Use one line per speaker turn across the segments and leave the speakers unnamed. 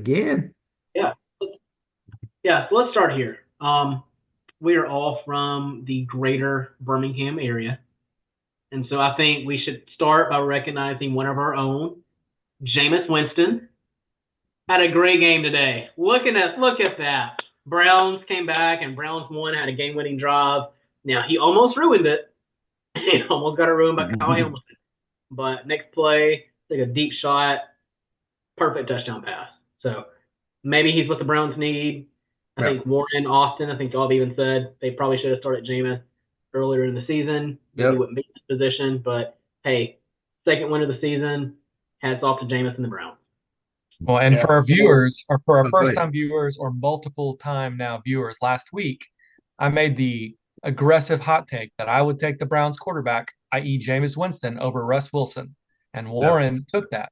again.
Yeah. Yeah. So let's start here. We are all from the greater Birmingham area. And so I think we should start by recognizing one of our own, Jameis Winston. Had a great game today. Look at that. Browns came back and Browns won, had a game winning drive. Now he almost ruined it. He almost got it ruined by Kyle Hamilton. But next play, took a deep shot, perfect touchdown pass. So maybe he's what the Browns need. I
Yeah.
think Warren, Austin, I think y'all have even said they probably should have started Jameis earlier in the season. Then he
Yep.
wouldn't be in this position. But hey, second win of the season. Hats off to Jameis and the Browns.
Well, and
Yeah.
for our viewers, or for our
Oh, go
first
ahead.
time viewers or multiple time now viewers, last week I made the aggressive hot take that I would take the Browns quarterback, i.e. Jameis Winston, over Russ Wilson. And
Yeah.
Warren took that.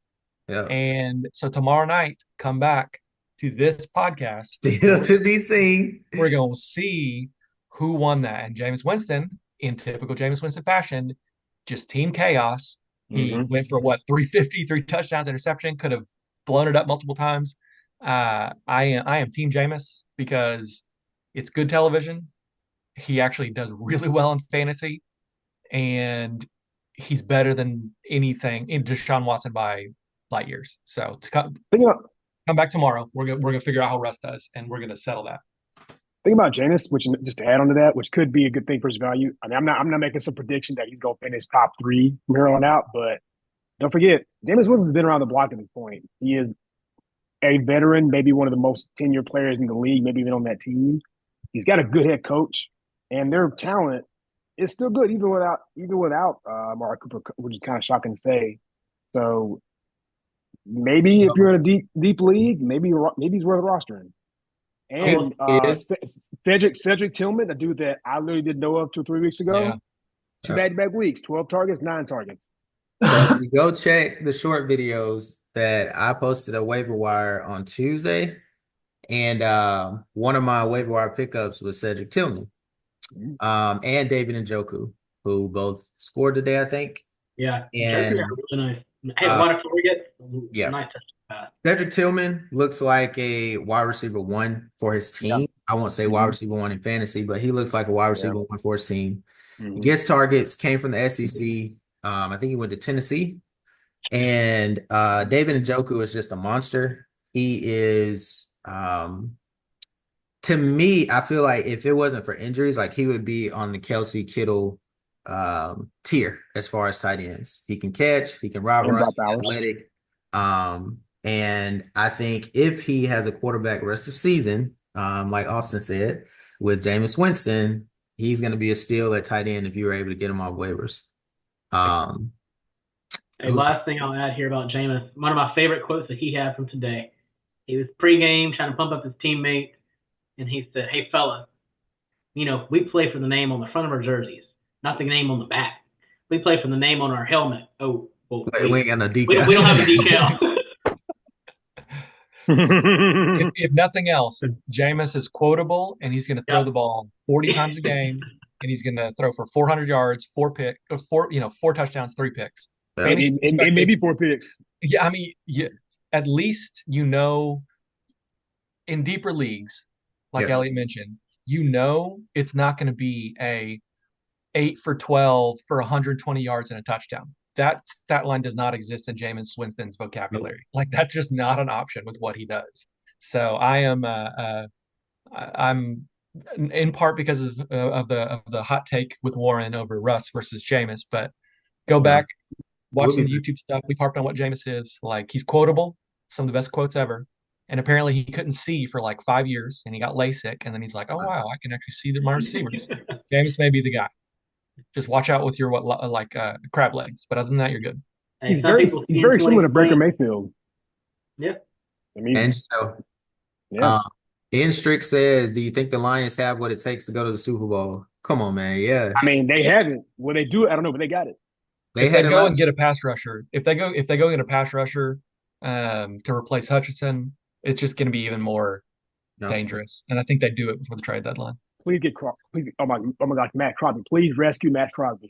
Yeah.
And so tomorrow night, come back to this podcast.
Still to be seen.
We're going to see who won that. And Jameis Winston, in typical Jameis Winston fashion, just team chaos. He
Mm-hmm.
went for what, 350, three touchdowns, interception, could have blown it up multiple times. I am Team Jameis because it's good television. He actually does really well in fantasy, and he's better than anything in Deshaun Watson by light years. So to
Think about
come back tomorrow, we're gonna figure out how Russ does, and we're gonna settle that.
think about Jameis, which just to add on to that, which could be a good thing for his value. I mean, I'm not making some prediction that he's gonna finish top three from here on out, but don't forget, Jameis Winston's been around the block at this point. He is a veteran, maybe one of the most tenured players in the league, maybe even on that team. He's got a good head coach, and their talent is still good even without Amari Cooper, which is kind of shocking to say. So maybe if you're in a deep league, maybe he's worth rostering.
He
And
is.
Cedric Tillman, a dude that I literally didn't know of 2 or 3 weeks
Yeah.
ago, two
Yeah.
back-to-back weeks, 12 targets, 9 targets.
So if you go check the short videos that I posted a waiver wire on Tuesday, and one of my waiver wire pickups was Cedric Tillman, and David Njoku, who both scored today, I think.
Yeah, Joker got
And
really nice. Had a
uh,
lot of targets.
yeah,
Nice touchdown pass.
Cedric Tillman looks like a wide receiver one for his
Yeah.
team. I won't say wide
Mm-hmm.
receiver one in fantasy, but he looks like a wide
Yeah.
receiver one for his team. He
Mm-hmm.
gets targets, came from the SEC. I think he went to Tennessee. And David Njoku is just a monster. He is to me, I feel like if it wasn't for injuries, like he would be on the Kelsey Kittle tier as far as tight ends. He can catch, he can route
And
run,
drop
he's
hours.
athletic. And I think if he has a quarterback rest of season, like Austin said, with Jameis Winston, he's going to be a steal at tight end if you were able to get him off waivers. Um,
A last thing I'll add here about Jameis. One of my favorite quotes that he had from today. He was pregame trying to pump up his teammates, and he said, "Hey, fellas, we play for the name on the front of our jerseys, not the name on the back. We play for the name on our helmet. Oh, well,
we
wait,
ain't got no
we don't have a
decal.
decal."
If nothing else, Jameis is quotable, and he's going to throw
Yep.
the ball 40 times a game, and he's going to throw for 400 yards, four touchdowns, three picks.
Yeah.
Fantasy
it may
perspective,
be 4 picks.
yeah, I mean, at least in deeper leagues, like
Yeah.
Elliott mentioned, it's not going to be a 8 for 12 for 120 yards and a touchdown. That stat line does not exist in Jameis Winston's vocabulary. Like that's just not an option with what he does. So I'm in part because of the hot take with Warren over Russ versus Jameis, but go
No.
back, watch
We'll
some
be
YouTube stuff. We've harped on what Jameis is. Like he's quotable, some of the best quotes ever. And apparently he couldn't see for like 5 years and he got LASIK. And then he's like, oh, wow, I can actually see my receivers. Jameis may be the guy. Just watch out with your crab legs. But other than that, you're good.
Hey,
He's
some
very
people
he's
see him
very similar to Baker
2020.
Mayfield.
Yeah.
I mean,
And
yeah.
Ian Strick says, "Do you think the Lions have what it takes to go to the Super Bowl?" Come on, man. Yeah,
I mean, they haven't. Will they do it? I don't know, but they got it.
they
If they
had it
go and
last.
get a pass rusher, if they go get a pass rusher to replace Hutchinson, it's just going to be even more
No.
dangerous. And I think they do it before the trade deadline.
Please get Crosby. Please, oh my gosh, Matt Crosby. Please rescue Matt Crosby.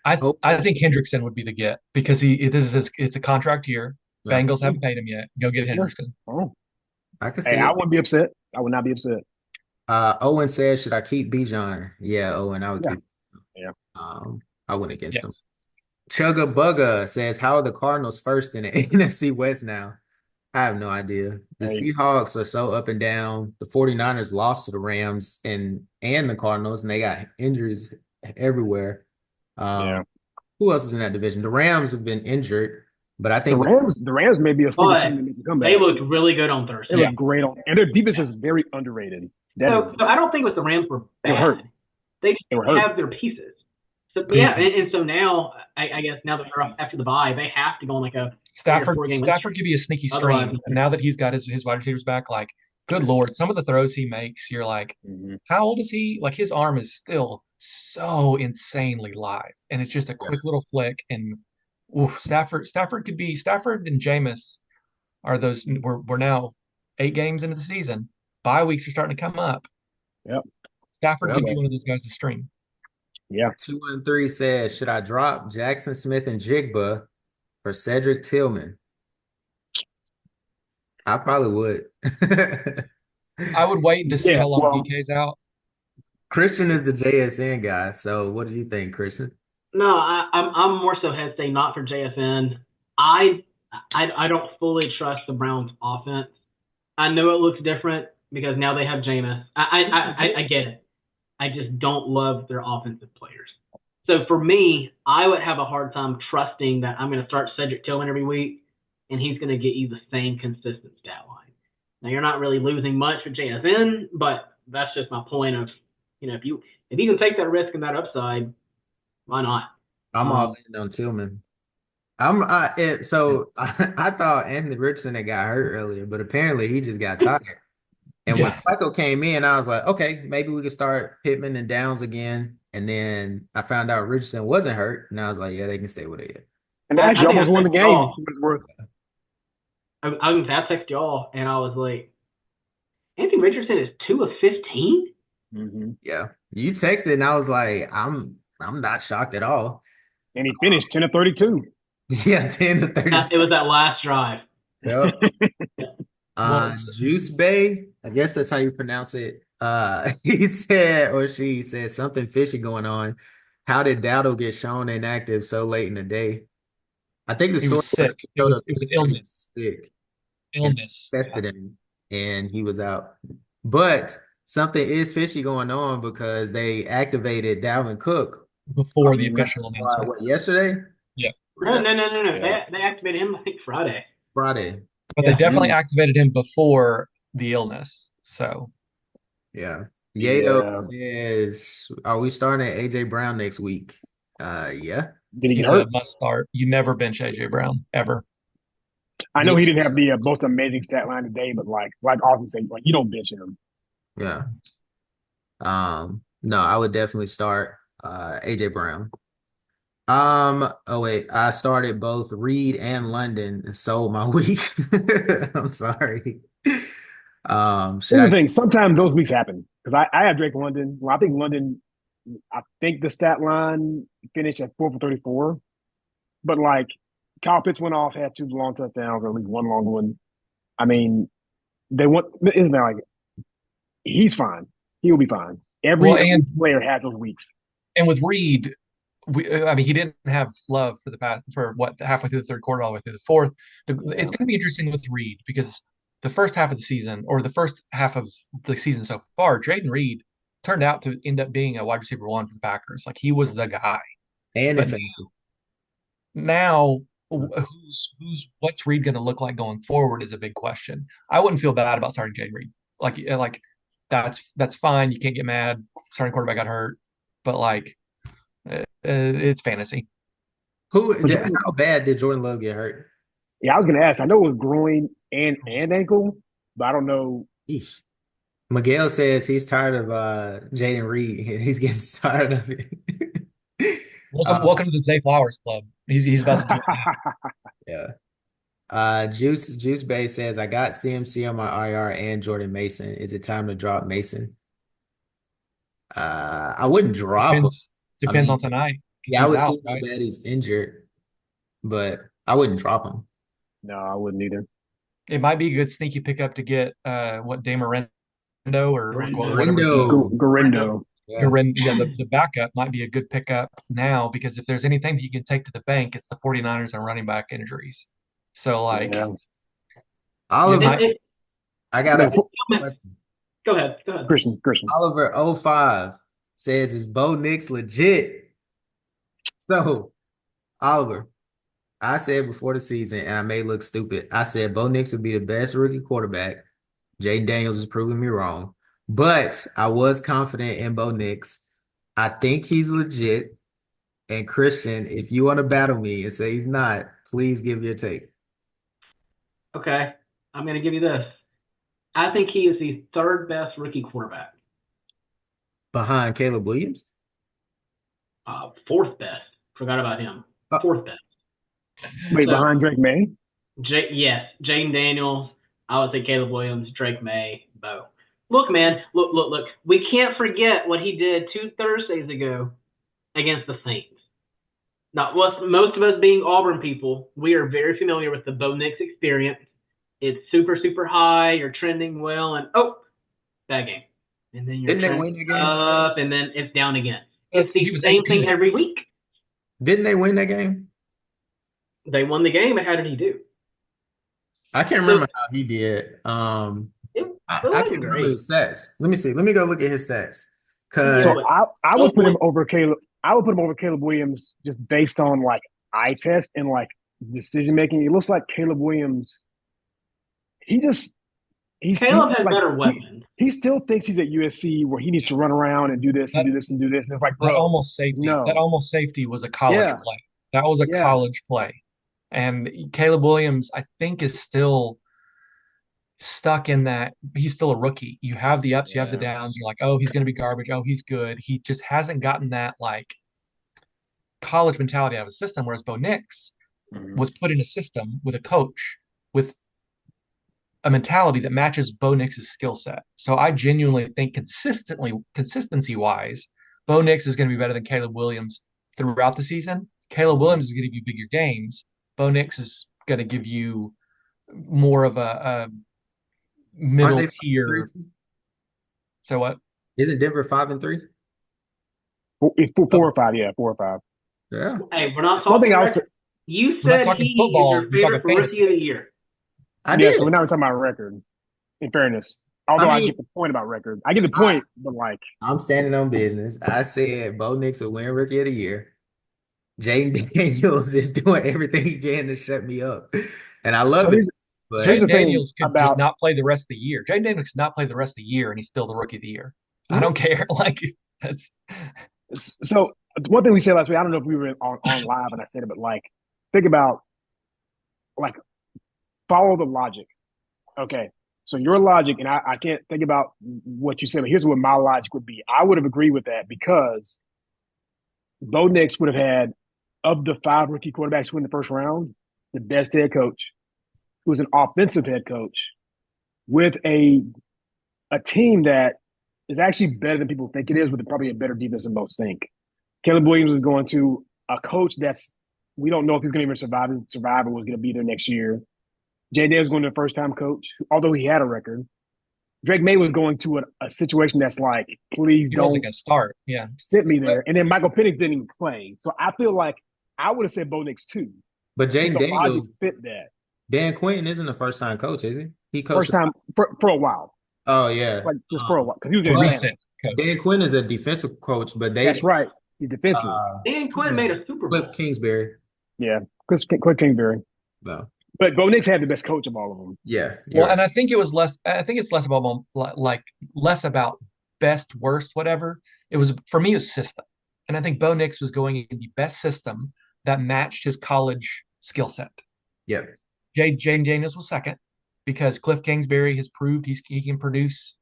I
Hope.
I think Hendrickson would be the get because it's a contract year.
Yeah,
Bengals haven't paid him yet. Go get
Yeah.
Henderson.
Oh,
I can
hey,
see
I
it.
wouldn't be upset. I would not be upset.
Owen says, should I keep Bijan? Yeah, Owen, I would
Yeah,
keep.
yeah.
Um, I went against him.
Yes.
Chugga Bugga says, how are the Cardinals first in the NFC West now? I have no idea. The
Hey,
Seahawks are so up and down. The 49ers lost to the Rams and the Cardinals, and they got injuries everywhere.
yeah.
Who else is in that division? The Rams have been injured, but I
The
think
Rams, the Rams may be a sleeper team
But
to make a
they
comeback.
looked really good on
They
Thursday.
Yeah.
look great on, and their defense
Yeah.
is very underrated. That is,
So I don't think with the Rams were
they were hurt.
bad. They just
They were
didn't
hurt.
have their pieces. So
Big
yeah, and
pieces.
so now I guess now that they're after the bye, they have to go on like a 3 or 4 game win
Stafford
streak.
could be a sneaky
Otherwise,
stream. And now that he's got his wide receivers back, like, good Lord, some of the throws he makes, you're like,
Mhm.
how old is he? Like, his arm is still so insanely live. And it's just a
yeah.
quick little flick. And Stafford could be Stafford and Jameis are those we're now 8 games into the season. Bye weeks are starting to come up.
Yep.
Stafford
Yep.
could be one of those guys to stream.
Yeah.
213 says, should I drop Jackson Smith and Jigba for Cedric Tillman? I probably would.
I would wait to see
Yeah.
how long
Well,
DK's out.
Christian is the JSN guy. So what do you think, Christian?
no, I'm more so hesitant not for JSN. I I don't fully trust the Browns offense. I know it looks different because now they have Jameis. I get it. I just don't love their offensive players. So for me, I would have a hard time trusting that I'm going to start Cedric Tillman every week and he's going to get you the same consistent stat line. Now you're not really losing much with JSN, but that's just my point of, if you can take that risk and that upside, why not?
I'm all in on Tillman. I thought Anthony Richardson had got hurt earlier, but apparently he just got tired. And when
Yeah.
Flacco came in, I was like, okay, maybe we could start Pittman and Downs again. And then I found out Richardson wasn't hurt, and I was like, yeah, they can stay with it.
and
Well,
actually
I think
almost
I
won the
texted
game.
y'all.
What it's worth.
I texted y'all and I was like, Anthony Richardson is 2 of 15.
Mm-hmm.
Yeah, you texted, and I was like, I'm not shocked at all.
And he finished 10 of 32.
Yeah, 10 to
It
32.
was that last drive.
Yep.
Well,
Juice Bay, I guess that's how you pronounce it. He said, or she said, something fishy going on. How did Dowdle get shown inactive so late in the day? I think the
he was
story was
sick.
he
It
showed
was
up
it was an
yesterday
illness.
sick and
Illness.
tested him, and he was out. But something is fishy going on because they activated Dalvin Cook
Before
on
the
the
official
practice squad,
announcement.
what, yesterday?
Yeah.
No.
Yeah.
They activated him, I think, Friday.
Friday.
But they
Yeah.
definitely activated him before the illness. So
Yeah. Yato
Yeah.
says, are we starting at AJ Brown next week? Yeah.
Did he get
he's a
hurt?
must start. You never bench AJ Brown ever.
I
Did
know
he
he
get
didn't have
hurt?
the most amazing stat line today, but like Austin said, like you don't bench him.
Yeah. No, I would definitely start AJ Brown. Oh wait, I started both Reed and London and sold my week. I'm sorry. Should
Here's the
I
thing: sometimes those weeks happen because I have Drake London. Well, I think London. I think the stat line finished at 4 for 34, but like Kyle Pitts went off, had 2 long touchdowns, or at least one long one. I mean, they want isn't that like he's fine. He'll be fine. Every
Well,
elite player has those weeks.
and with Reed, I mean, he didn't have love for the past for what halfway through the third quarter, all the way through the fourth.
Yeah.
It's going to be interesting with Reed because the first half of the season, or the first half of the season so far, Jaden Reed turned out to end up being a wide receiver one for the Packers. Like, he was the guy.
and
But
if
now, what's Reed going to look like going forward is a big question. I wouldn't feel bad about starting Jaden Reed. Like that's fine. You can't get mad. Starting quarterback got hurt, but like it's fantasy.
But Jordan,
how bad did Jordan Love get hurt?
yeah, I was gonna ask. I know it was groin and ankle, but I don't know.
Eesh. Miguel says he's tired of Jaden Reed. He's getting tired of it.
Welcome to the Zay Flowers Club. He's about to join.
Yeah. Juice Bay says I got CMC on my IR and Jordan Mason. Is it time to drop Mason? I wouldn't drop him. I
Depends
mean,
on tonight because
yeah, I
he's
would
out,
see how
right?
bad he's injured, but I wouldn't drop him.
No, I wouldn't either.
It might be a good sneaky pickup to get what Damorendo or
Brando.
whatever his name.
Rindo.
Brando.
Garindo.
Yeah.
Yeah, the backup might be a good pickup now because if there's anything that you can take to the bank, it's the 49ers and running back injuries. So like
Yeah.
it
Oliver,
might
It,
I got
No,
a question.
go ahead. Go ahead.
Christian.
Oliver '05 says, is Bo Nix legit? So, Oliver, I said before the season, and I may look stupid, I said Bo Nix would be the best rookie quarterback. Jaden Daniels is proving me wrong. But I was confident in Bo Nix. I think he's legit. And Christian, if you want to battle me and say he's not, please give your take.
Okay. I'm going to give you this. I think he is the third best rookie quarterback.
Behind Caleb Williams?
Fourth best. Forgot about him.
Uh,
Fourth best.
Wait,
So,
behind Drake May?
yes, Jaden Daniels. I would say Caleb Williams, Drake May, Bo. Look, man. Look. We can't forget what he did 2 Thursdays ago against the Saints. Now, most of us being Auburn people, we are very familiar with the Bo Nix experience. It's super, super high. You're trending well, and bad game. And then you're
Didn't they win the
trending
game?
up, and then it's down again. It's
he
the
was
same
18.
thing every week.
Didn't they win that game?
They won the game, and how did he do?
I can't
So
remember how he did.
it
I
wasn't
can't remember
great.
his stats. Let me see. Let me go look at his stats. Cause
Yeah,
So
but
I would put him
12
over Caleb. I would put him over Caleb Williams just based on like eye test and like decision making. It looks like Caleb Williams. He just he's too
Caleb has
like
better weapons.
he still thinks he's at USC where he needs to run around and do this and
That
do this and do this. And it's like,
that
bro, no,
almost safety was a college
yeah,
play. That was a
yeah,
college play. And Caleb Williams, I think, is still stuck in that he's still a rookie. You have the ups, you have the
yeah.
downs. You're like, oh, he's going to be garbage. Oh, he's good. He just hasn't gotten that like college mentality out of his system. Whereas Bo Nix
Mhm.
was put in a system with a coach with a mentality that matches Bo Nix's skill set. So I genuinely think consistency wise, Bo Nix is going to be better than Caleb Williams throughout the season. Caleb
Mhm.
Williams is going to give you bigger games. Bo Nix is going to give you more of a
aren't
middle
they 5-3
tier.
too?
So what?
Isn't Denver 5-3?
It's four,
Oh,
4 or 5, yeah, 4 or 5.
Yeah.
Hey, we're not
One
talking
thing I'll say,
record. You
we're not
said
talking
he is
football.
your
We're talking
favorite for rookie of
fantasy.
the year.
I
yeah. So we're
did.
not even talking about record. In fairness,
I
although I
mean,
get the point about record, I get the
I,
point, but like,
I'm standing on business. I said Bo Nix will win Rookie of the Year. Jaden Daniels is doing everything he can to shut me up, and I
so
love it.
here's
But
Jaden
the thing
Daniels could just
about
not play the rest of the year. Jaden Daniels could not play the rest of the year, and he's still the rookie of the year. I
mhm.
don't care. Like that's
so one thing we said last week. I don't know if we were on live and I said it, but like, think about like follow the logic. Okay, so your logic, and I can't think about what you said, but here's what my logic would be. I would have agreed with that because Bo Nix would have had of the 5 rookie quarterbacks who in the first round, the best head coach, who was an offensive head coach with a team that is actually better than people think it is, with probably a better defense than most think. Caleb Williams is going to a coach that's we don't know if he's going to even survive or was going to be there next year. Jay Dale's going to a first time coach, although he had a record. Drake May was going to a situation that's like, please
he wasn't
don't
going to start. Yeah,
sit me
but,
there. And then Michael Penix didn't even play. So I feel like I would have said Bo Nix too.
but
If
Jaden
the logic
Daniels,
fit that.
Dan Quinn isn't a first time coach, is he? He coached.
First time for a while.
Oh yeah.
Like just for a while. Because he was in
a
But
Atlanta.
recent
Dan
coach.
Quinn is a defensive coach, but
That's
they
right. He's defensive.
Dan
what's his
Quinn made
name?
a Super
Cliff
Bowl.
Kingsbury.
Yeah. Cliff Kingsbury.
No.
But Bo Nix had the best coach of all of them.
Yeah, you're
Well,
right.
and I think it was less. I think it's less about like less about best, worst, whatever. It was for me, it was system, and I think Bo Nix was going in the best system that matched his college skill set.
Yeah.
Jane Daniels was second because Cliff Kingsbury has proved he can produce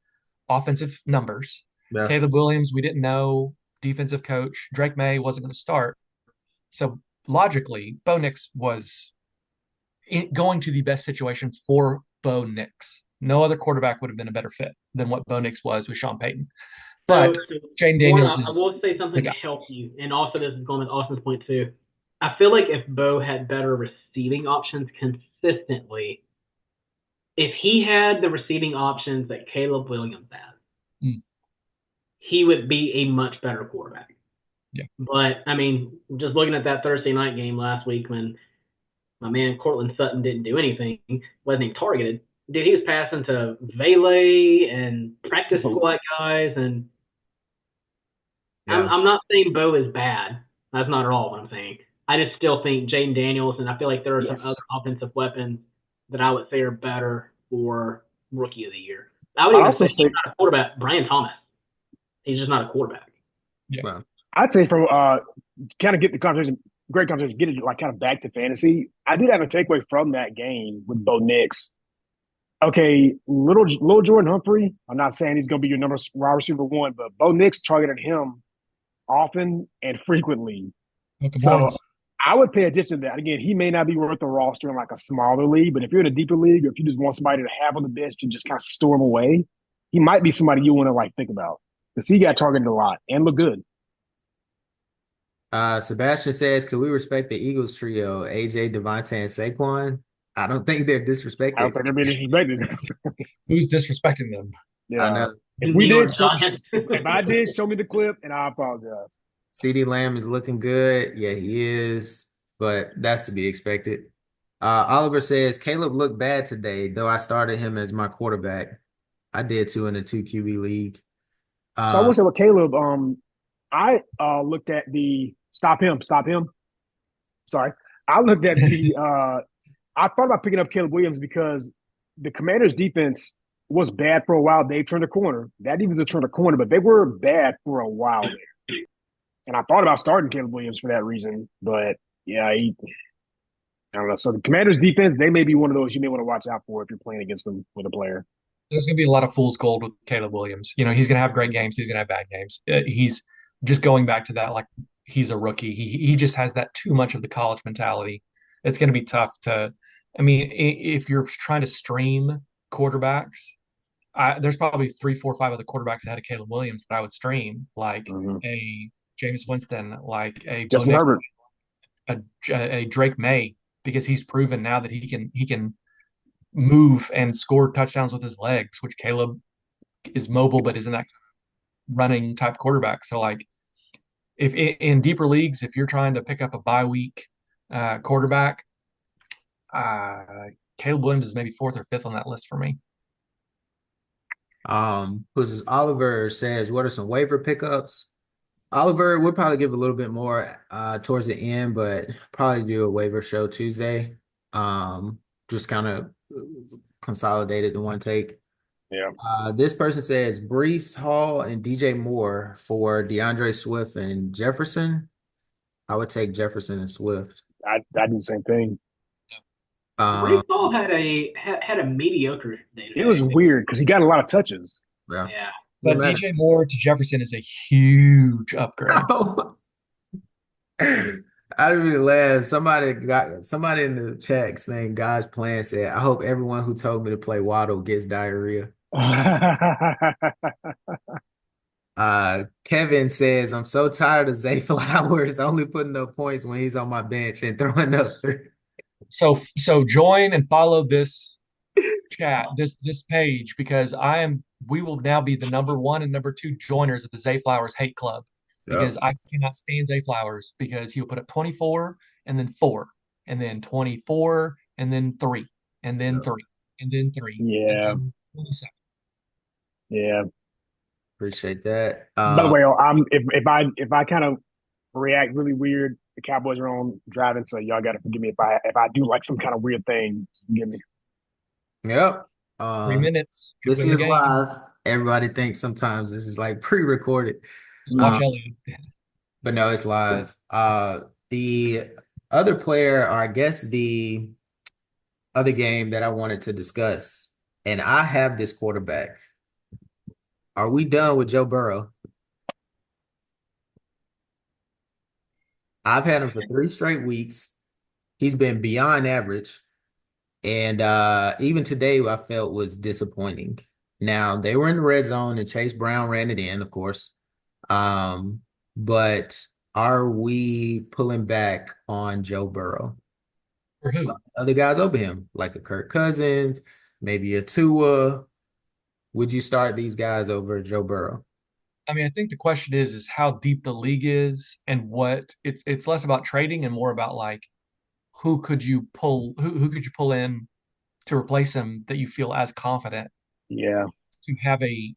offensive numbers.
Yeah.
Caleb Williams, we didn't know, defensive coach. Drake May wasn't going to start. So logically, Bo Nix was going to the best situation for Bo Nix. No other quarterback would have been a better fit than what Bo Nix was with Sean Payton. But
So
Jane
one,
Daniels
I
is
will say
the
something to
guy.
help you, and also this is going to Austin's point too. I feel like if Bo had better receiving options consistently, if he had the receiving options that Caleb Williams has, he would be a much better quarterback.
Yeah.
But, I mean, just looking at that Thursday night game last week when my man Cortland Sutton didn't do anything, wasn't even targeted. Dude, he was passing to Vele and practice squad guys, and I'm not saying Bo is bad. That's not at all what I'm saying. I just still think Jaden Daniels, and I feel like there are some other offensive weapons that I would say are better for Rookie of the Year. I would even say he's not a quarterback. Brian Thomas. He's just not a quarterback.
Yeah.
Well,
I'd say from kind of get the conversation, great conversation, get it like kind of back to fantasy. I did have a takeaway from that game with Bo Nix. Okay, little Jordan Humphrey. I'm not saying he's going to be your number wide receiver one, but Bo Nix targeted him often and frequently. So I would pay attention to that. Again, he may not be worth the roster in like a smaller league, but if you're in a deeper league or if you just want somebody to have on the bench and just kind of store him away, he might be somebody you want to like think about because he got targeted a lot and looked good.
Sebastian says, "Could we respect the Eagles trio, AJ, Devontae, and Saquon?" I don't think they're disrespected.
I don't think they're being disrespected.
Who's disrespecting them?
I know.
If we did, if I did, show me the clip, and I apologize.
CeeDee Lamb is looking good. Yeah, he is, but that's to be expected. Oliver says, "Caleb looked bad today, though I started him as my quarterback. I did too in a 2 QB league."
So I will say with Caleb, I looked at the stop him. Sorry. I looked at the I thought about picking up Caleb Williams because the Commanders' defense was bad for a while. They turned a corner. That defense has turned a corner, but they were bad for a while there. And I thought about starting Caleb Williams for that reason. But yeah, I don't know. So the Commanders' defense, they may be one of those you may want to watch out for if you're playing against them with a player.
There's going to be a lot of fool's gold with Caleb Williams. You know, he's going to have great games. He's going to have bad games. He's just going back to that, like he's a rookie. He just has that too much of the college mentality. It's going to be tough to. I mean, if you're trying to stream quarterbacks, there's probably 3, 4, 5 other quarterbacks ahead of Caleb Williams that I would stream, like a Jameis Winston, like a
Justin Herbert,
a Drake May, because he's proven now that he can move and score touchdowns with his legs, which Caleb is mobile but isn't that running type quarterback. So like if in deeper leagues, if you're trying to pick up a bye week quarterback, Caleb Williams is maybe 4th or 5th on that list for me.
Oliver says, "What are some waiver pickups?" Oliver, we'll probably give a little bit more towards the end, but probably do a waiver show Tuesday. Just kind of consolidated the one take.
Yeah.
This person says Breece Hall and DJ Moore for DeAndre Swift and Jefferson. I would take Jefferson and Swift.
I do the same thing.
Breece Hall had a mediocre day today.
It was weird because he got a lot of touches.
Yeah.
But DJ Moore to Jefferson is a huge upgrade.
I didn't really laugh. Somebody in the chat saying God's plan said, "I hope everyone who told me to play Waddle gets diarrhea." Kevin says, "I'm so tired of Zay Flowers only putting up points when he's on my bench and throwing up 3."
So join and follow this chat, this page, because we will now be the number 1 and number 2 joiners of the Zay Flowers hate club, because I cannot stand Zay Flowers because he'll put up 24 and then 4 and then 24 and then 3 and then 3 and then 3.
Yeah.
And then 27.
Yeah. Appreciate that.
By the way, if I kind of react really weird, the Cowboys are on driving, so y'all gotta forgive me if I do like some kind of weird thing. Forgive me.
Yep.
3 minutes.
This is live. Everybody thinks sometimes this is like pre-recorded.
Watch Elliott.
But no, it's live. The other player, or I guess the other game that I wanted to discuss, and I have this quarterback. Are we done with Joe Burrow? I've had him for 3 straight weeks. He's been beyond average. And even today, I felt was disappointing. Now, they were in the red zone, and Chase Brown ran it in, of course. But are we pulling back on Joe Burrow?
For who?
other guys over him, like a Kirk Cousins, maybe a Tua. Would you start these guys over Joe Burrow?
I mean, I think the question is how deep the league is and what it's less about trading and more about like who could you pull in to replace him that you feel as confident
Yeah,
to have a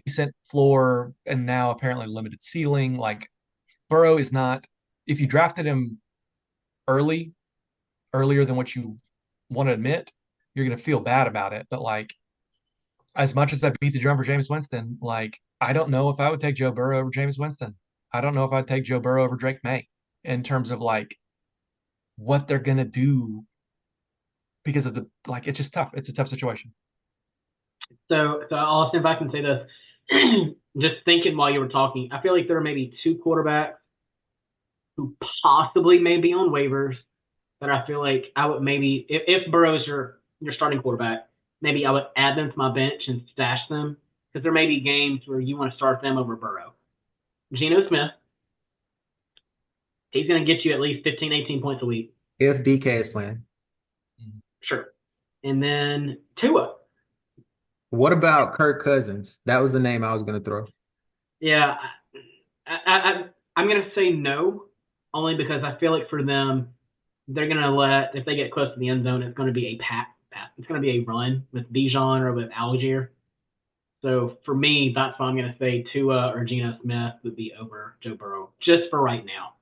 decent floor and now apparently limited ceiling. Like Burrow is not, if you drafted him early, earlier than what you want to admit, you're going to feel bad about it. But like, as much as I beat the drum for James Winston, like, I don't know if I would take Joe Burrow over James Winston. I don't know if I'd take Joe Burrow over Drake May in terms of like what they're going to do because of the, like, it's just tough. It's a tough situation.
So I'll stand back and say this. Just thinking while you were talking, I feel like there are maybe two quarterbacks who possibly may be on waivers that I feel like I would maybe, if Burrow's your starting quarterback, maybe I would add them to my bench and stash them because there may be games where you want to start them over Burrow. Geno Smith, he's going to get you at least 15, 18 points a week.
If DK is playing.
Sure. And then Tua.
What about Kirk Cousins? That was the name I was going to throw.
Yeah, I'm going to say no, only because I feel like for them, they're going to if they get close to the end zone, it's going to be a pass. It's going to be a run with Bijan or with Algier. So for me, that's why I'm going to say Tua or Geno Smith would be over Joe Burrow, just for right now.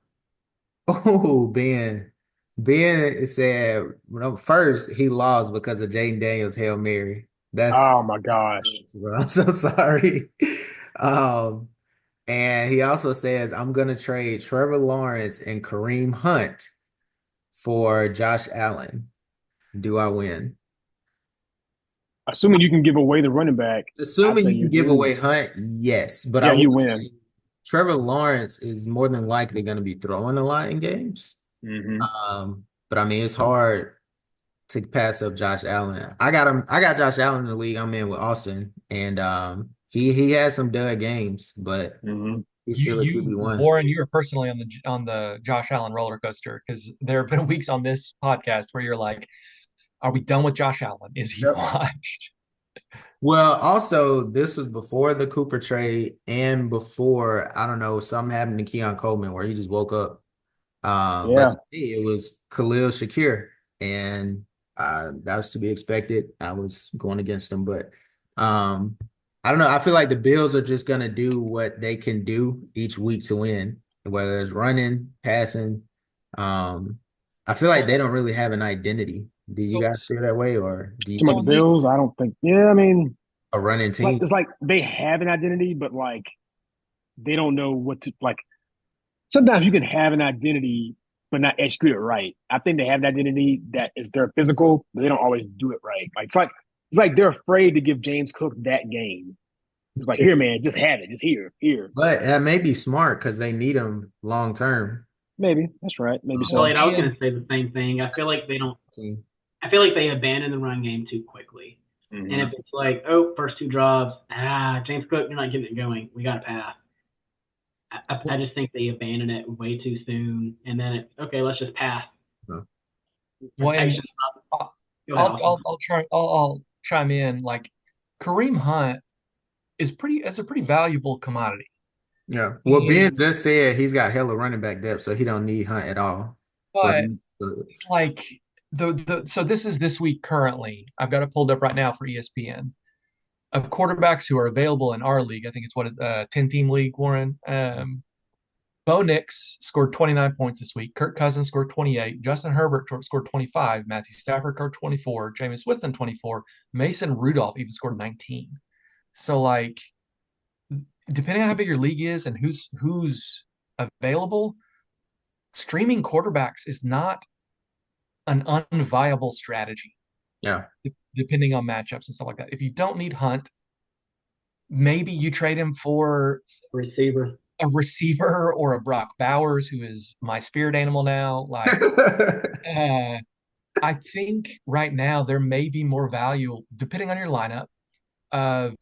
Oh, Ben. Ben said, well, first he lost because of Jaden Daniels' Hail Mary.
oh my
That's
gosh.
bro. I'm so sorry. Um, and he also says, I'm gonna trade Trevor Lawrence and Kareem Hunt for Josh Allen. Do I win?
Assuming you can give away the running back, I
Assuming
say
you can
you
give
win.
away Hunt, yes. But
Yeah,
I will
you win.
say Trevor Lawrence is more than likely going to be throwing a lot in games.
Hmm.
But I mean, it's hard to pass up Josh Allen. I got him. I got Josh Allen in the league. I'm in with Austin, and he has some dud games, but
Hmm.
he's
You,
still a
you,
QB1.
Warren, you are personally on the Josh Allen roller coaster because there have been weeks on this podcast where you're like, "Are we done with Josh Allen? Is he
Yep.
washed?"
Well, also this was before the Cooper trade and before I don't know something happened to Keon Coleman where he just woke up. But
Yeah.
to me, it was Khalil Shakir, and that was to be expected. I was going against him, but um, I don't know. I feel like the Bills are just gonna do what they can do each week to win, whether it's running, passing. Um, I feel like
Well,
they don't really have an identity. Do you
so
guys feel that way, or do you
Some of
so
the
think
in this,
Bills, I don't think. Yeah, I mean,
a running
like
team?
it's like they have an identity, but like they don't know what to like. Sometimes you can have an identity but not execute it right. I think they have an identity that is their physical, but they don't always do it right. Like it's like they're afraid to give James Cook that game. It's like, here, man, just have it, just here.
But that may be smart because they need him long term.
Maybe that's right. Maybe
so
so.
Elliot, I was going
being
to say the same thing. I feel like they don't.
Team.
I feel like they abandon the run game too quickly. And
Hmm.
if it's like, oh, first two drives, James Cook, you're not getting it going. We got to pass. I just think they abandon it way too soon, and then it's okay. Let's just pass.
No.
well, and
Patience.
I'll
Go ahead, Austin.
I'll chime in. Like Kareem Hunt is a pretty valuable commodity.
Yeah. Well, Ben
And
just said he's got hella running back depth, so he don't need Hunt at all. But
but like the so this is this week currently. I've got it pulled up right now for ESPN of quarterbacks who are available in our league. I think it's what is 10-team league, Warren. Bo Nix scored 29 points this week. Kirk Cousins scored 28. Justin Herbert scored 25. Matthew Stafford scored 24. Jameis Winston 24. Mason Rudolph even scored 19. So like depending on how big your league is and who's available, streaming quarterbacks is not an unviable strategy,
yeah.
depending on matchups and stuff like that. If you don't need Hunt, maybe you trade him for
Receiver.
a receiver or a Brock Bowers, who is my spirit animal now. Like, uh, I think right now there may be more value, depending on your lineup, of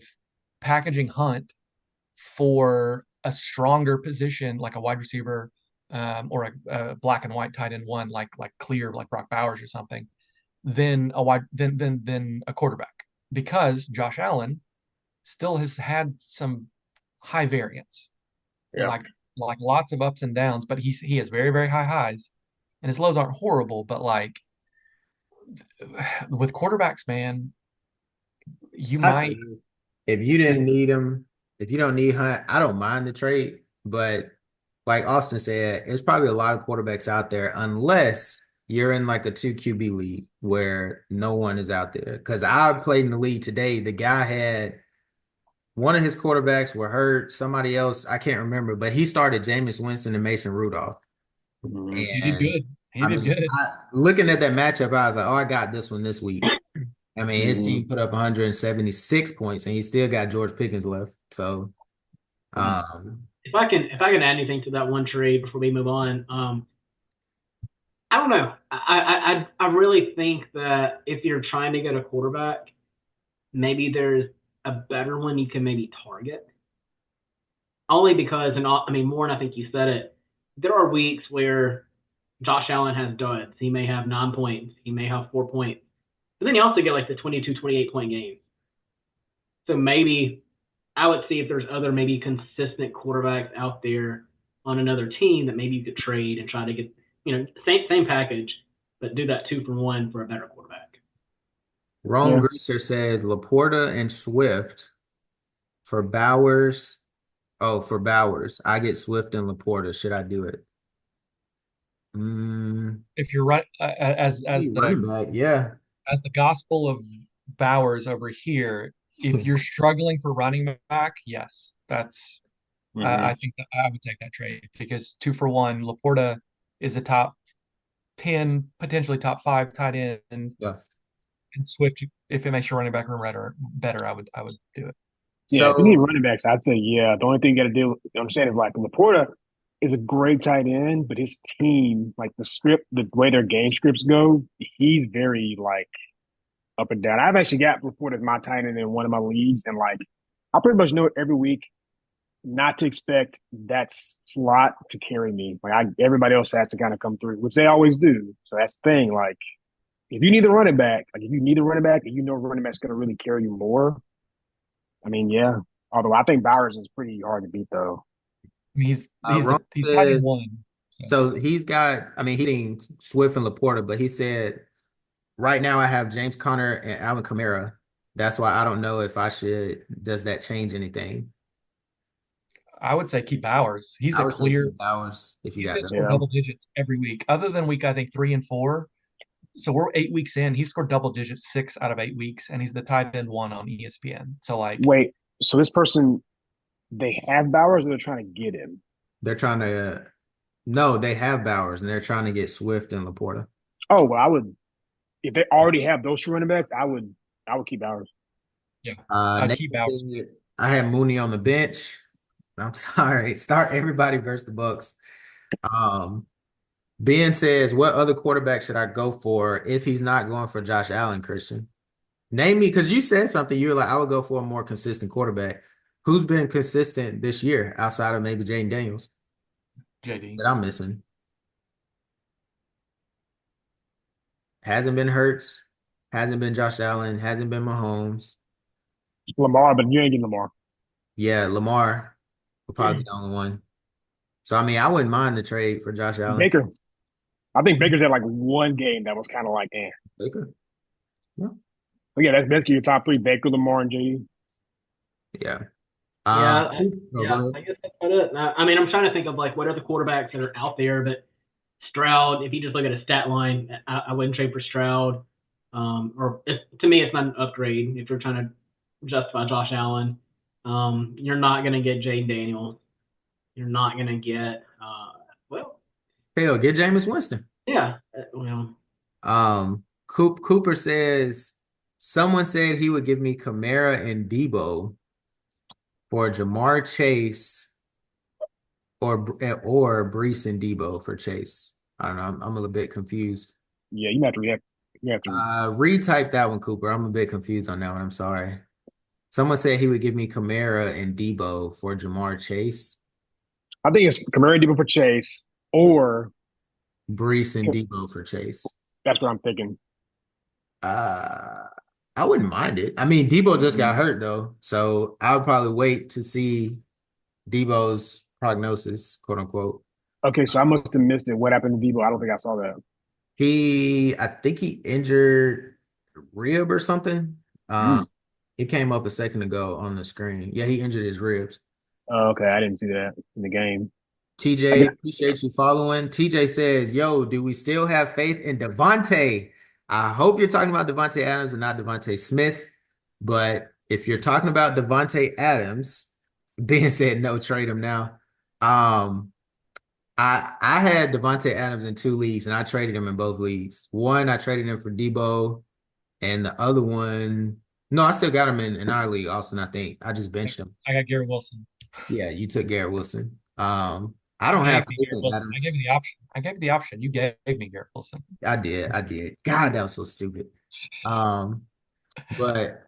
packaging Hunt for a stronger position like a wide receiver, or a black and white tight end one like clear like Brock Bowers or something, than a quarterback, because Josh Allen still has had some high variance,
Yeah.
like lots of ups and downs, but he has very, very high highs, and his lows aren't horrible. But like with quarterbacks, man, you
I'd say
might.
if you didn't need him, if you don't need Hunt, I don't mind the trade. But like Austin said, there's probably a lot of quarterbacks out there, unless you're in like a 2 QB league where no one is out there. Because I played in the league today. The guy had one of his quarterbacks were hurt. Somebody else, I can't remember, but he started Jameis Winston and Mason Rudolph.
Mhm.
He did
And
good. He
I
did
mean,
good.
looking at that matchup, I was like, oh, I got this one this week. I mean, his
Mhm.
team put up 176 points, and he still got George Pickens left. So, um,
If I can add anything to that one trade before we move on, I don't know. I really think that if you're trying to get a quarterback, maybe there's a better one you can maybe target. Only because, and I mean, Warren, I think you said it. There are weeks where Josh Allen has duds. He may have 9 points. He may have 4 points. But then you also get like the 22, 28 point games. So maybe I would see if there's other maybe consistent quarterbacks out there on another team that maybe you could trade and try to get, same package, but do that 2 for 1 for a better quarterback.
Rome
Yeah.
Greaser says Laporta and Swift for Bowers. Oh, for Bowers, I get Swift and Laporta. Should I do it?
If you're right,
Running back, yeah.
as the gospel of Bowers over here, if you're struggling for running back, yes, that's
Mhm.
I think that I would take that trade, because 2 for 1, Laporta is a top 10, potentially top 5 tight end, and
Yeah.
Swift, if it makes your running back room better, I would do it.
Yeah, if you need
So
running backs, I'd say yeah. The only thing you got to do, understand is like Laporta is a great tight end, but his team, like the script, the way their game scripts go, he's very like up and down. I've actually got Laporta as my tight end in one of my leagues, and like I pretty much know every week not to expect that slot to carry me. Like everybody else has to kind of come through, which they always do. So that's the thing. Like if you need a running back, like if you need a running back, and you know a running back's going to really carry you more, I mean, yeah. Although I think Bowers is pretty hard to beat, though.
I mean,
Rome
he's tight end
said,
one. So
so he's got, I mean, he didn't Swift and Laporta, but he said right now I have James Conner and Alvin Kamara. That's why I don't know if I should, does that change anything?
I would say keep Bowers.
I would say keep Bowers if you
He's
got
going to
them.
score
Yeah.
double digits every week, other than week I think 3 and 4. So we're 8 weeks in. He scored double digits 6 out of 8 weeks, and he's the tight end one on ESPN. So like,
Wait, so this person, they have Bowers or they're trying to get him?
They're trying to, no, they have Bowers and they're trying to get Swift and Laporta.
Oh, well, I would, if they already have those two running backs, I would keep Bowers.
yeah, I'd keep
Nathan
Bowers.
said, I had Mooney on the bench. I'm sorry. Start everybody versus the Bucks. Um, Ben says, what other quarterback should I go for if he's not going for Josh Allen, Christian? Name me, because you said something. You were like, I would go for a more consistent quarterback. Who's been consistent this year outside of maybe Jaden Daniels
JD.
that I'm missing? Hasn't been Hurts, hasn't been Josh Allen, hasn't been Mahomes.
Lamar, but you ain't getting Lamar.
Yeah, Lamar will probably be the only one. So, I mean, I wouldn't mind the trade for Josh Allen.
Baker. I think Baker's had like one game that was kind of like, eh.
Baker. Yeah.
But yeah, that's basically your top three: Baker, Lamar, and JD.
Yeah.
Yeah,
No, go
I
ahead.
guess that's about it. I mean, I'm trying to think of like what other quarterbacks that are out there, but Stroud, if you just look at a stat line, I wouldn't trade for Stroud. To me, it's not an upgrade if you're trying to justify Josh Allen. You're not going to get Jaden Daniels. You're not going to get, well,
Hell, get Jameis Winston.
yeah,
Cooper says someone said he would give me Kamara and Debo for Jamar Chase or Brees and Debo for Chase. I don't know. I'm a little bit confused.
Yeah, you have to react. You have to.
Retype that one, Cooper. I'm a bit confused on that one. I'm sorry. Someone said he would give me Kamara and Debo for Jamar Chase.
I think it's Kamara, Debo for Chase. or
Brees and Debo for Chase.
that's what I'm thinking.
Uh, I wouldn't mind it. I mean, Debo just got hurt though, so I would probably wait to see Debo's prognosis, quote unquote.
Okay, so I must have missed it. What happened to Debo? I don't think I saw that.
I think he injured rib or something.
Mm.
It came up a second ago on the screen. Yeah, he injured his ribs.
Oh, okay, I didn't see that in the game. I
TJ,
guess,
appreciate you following. TJ says, "Yo, do we still have faith in Devontae?" I hope you're talking about Devontae Adams and not Devontae Smith. But if you're talking about Devontae Adams, Ben said no, trade him now. Um, I had Devontae Adams in 2 leagues and I traded him in both leagues. One, I traded him for Debo, and the other one, no, I still got him in our league, Austin. I think I just benched him.
I got Garrett Wilson.
Yeah, you took Garrett Wilson. I don't
You
have
gave me
faith
Garrett
in
Wilson. I gave
Adams.
you the option. I gave you the option. You gave me Garrett Wilson.
I did. I did. God, that was so stupid. Um, but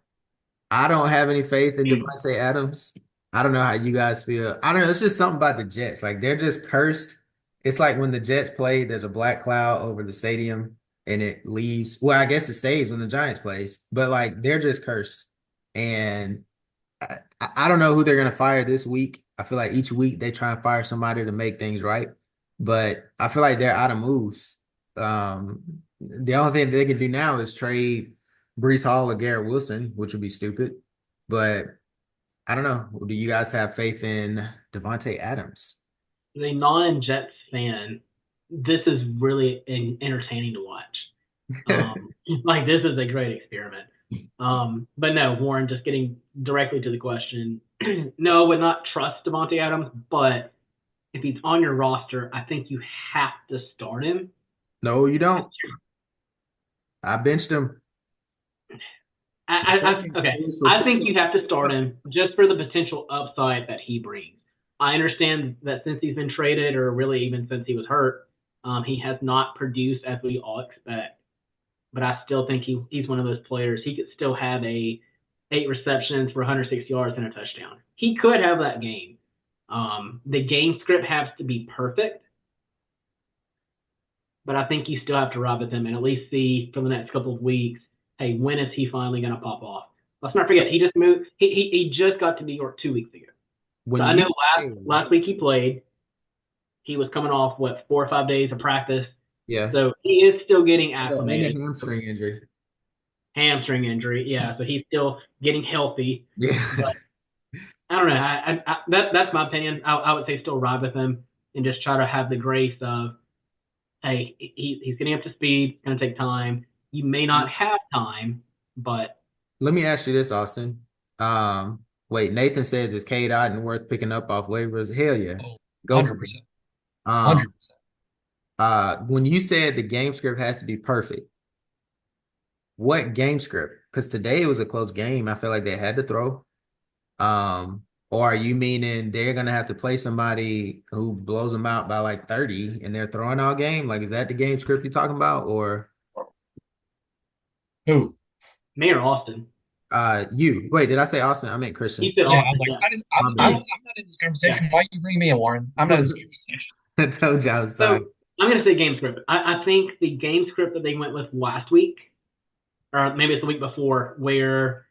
I don't have any faith in Devontae Adams. I don't know how you guys feel. I don't know. It's just something about the Jets. Like they're just cursed. It's like when the Jets play, there's a black cloud over the stadium and it leaves. Well, I guess it stays when the Giants plays, but like they're just cursed. And I don't know who they're gonna fire this week. I feel like each week they try and fire somebody to make things right, but I feel like they're out of moves. The only thing they can do now is trade Brees Hall or Garrett Wilson, which would be stupid. But I don't know. Do you guys have faith in Devontae Adams?
As a non-Jets fan, this is really entertaining to watch. Like this is a great experiment. But no, Warren, just getting directly to the question. No, I would not trust Devontae Adams, but if he's on your roster, I think you have to start him.
No, you don't. I benched him.
Okay. I think you have to start him just for the potential upside that he brings. I understand that since he's been traded, or really even since he was hurt, he has not produced as we all expect. But I still think he's one of those players. He could still have 8 receptions for 160 yards and a touchdown. He could have that game. The game script has to be perfect, but I think you still have to ride with him and at least see for the next couple of weeks, hey, when is he finally going to pop off? Let's not forget, he just moved. He just got to New York 2 weeks ago. So I know last week he played. He was coming off, 4 or 5 days of practice.
Yeah.
So he is still getting acclimated.
And a hamstring injury.
Hamstring injury, yeah. So he's still getting healthy.
Yeah.
But I don't know. That's my opinion. I would say still ride with him and just try to have the grace of, hey, he's getting up to speed. It's going to take time. You may not have time, but
let me ask you this, Austin. Wait, Nathan says is Cade Otton worth picking up off waivers? Hell yeah.
Oh,
Go
100%.
for it.
100%.
When you said the game script has to be perfect, what game script? Because today it was a close game. I feel like they had to throw. Or are you meaning they're gonna have to play somebody who blows them out by like 30 and they're throwing all game? Like, is that the game script you're talking about? Or
Who?
me or Austin?
You. Wait, did I say Austin? I meant Christian.
He said
Yeah,
Austin.
I was like,
Yeah.
I'm not in this conversation. Why you bring me in, Warren? I'm not in this conversation.
I told you I was
So
talking.
I'm going to say game script. I think the game script that they went with last week, or maybe it's the week before, where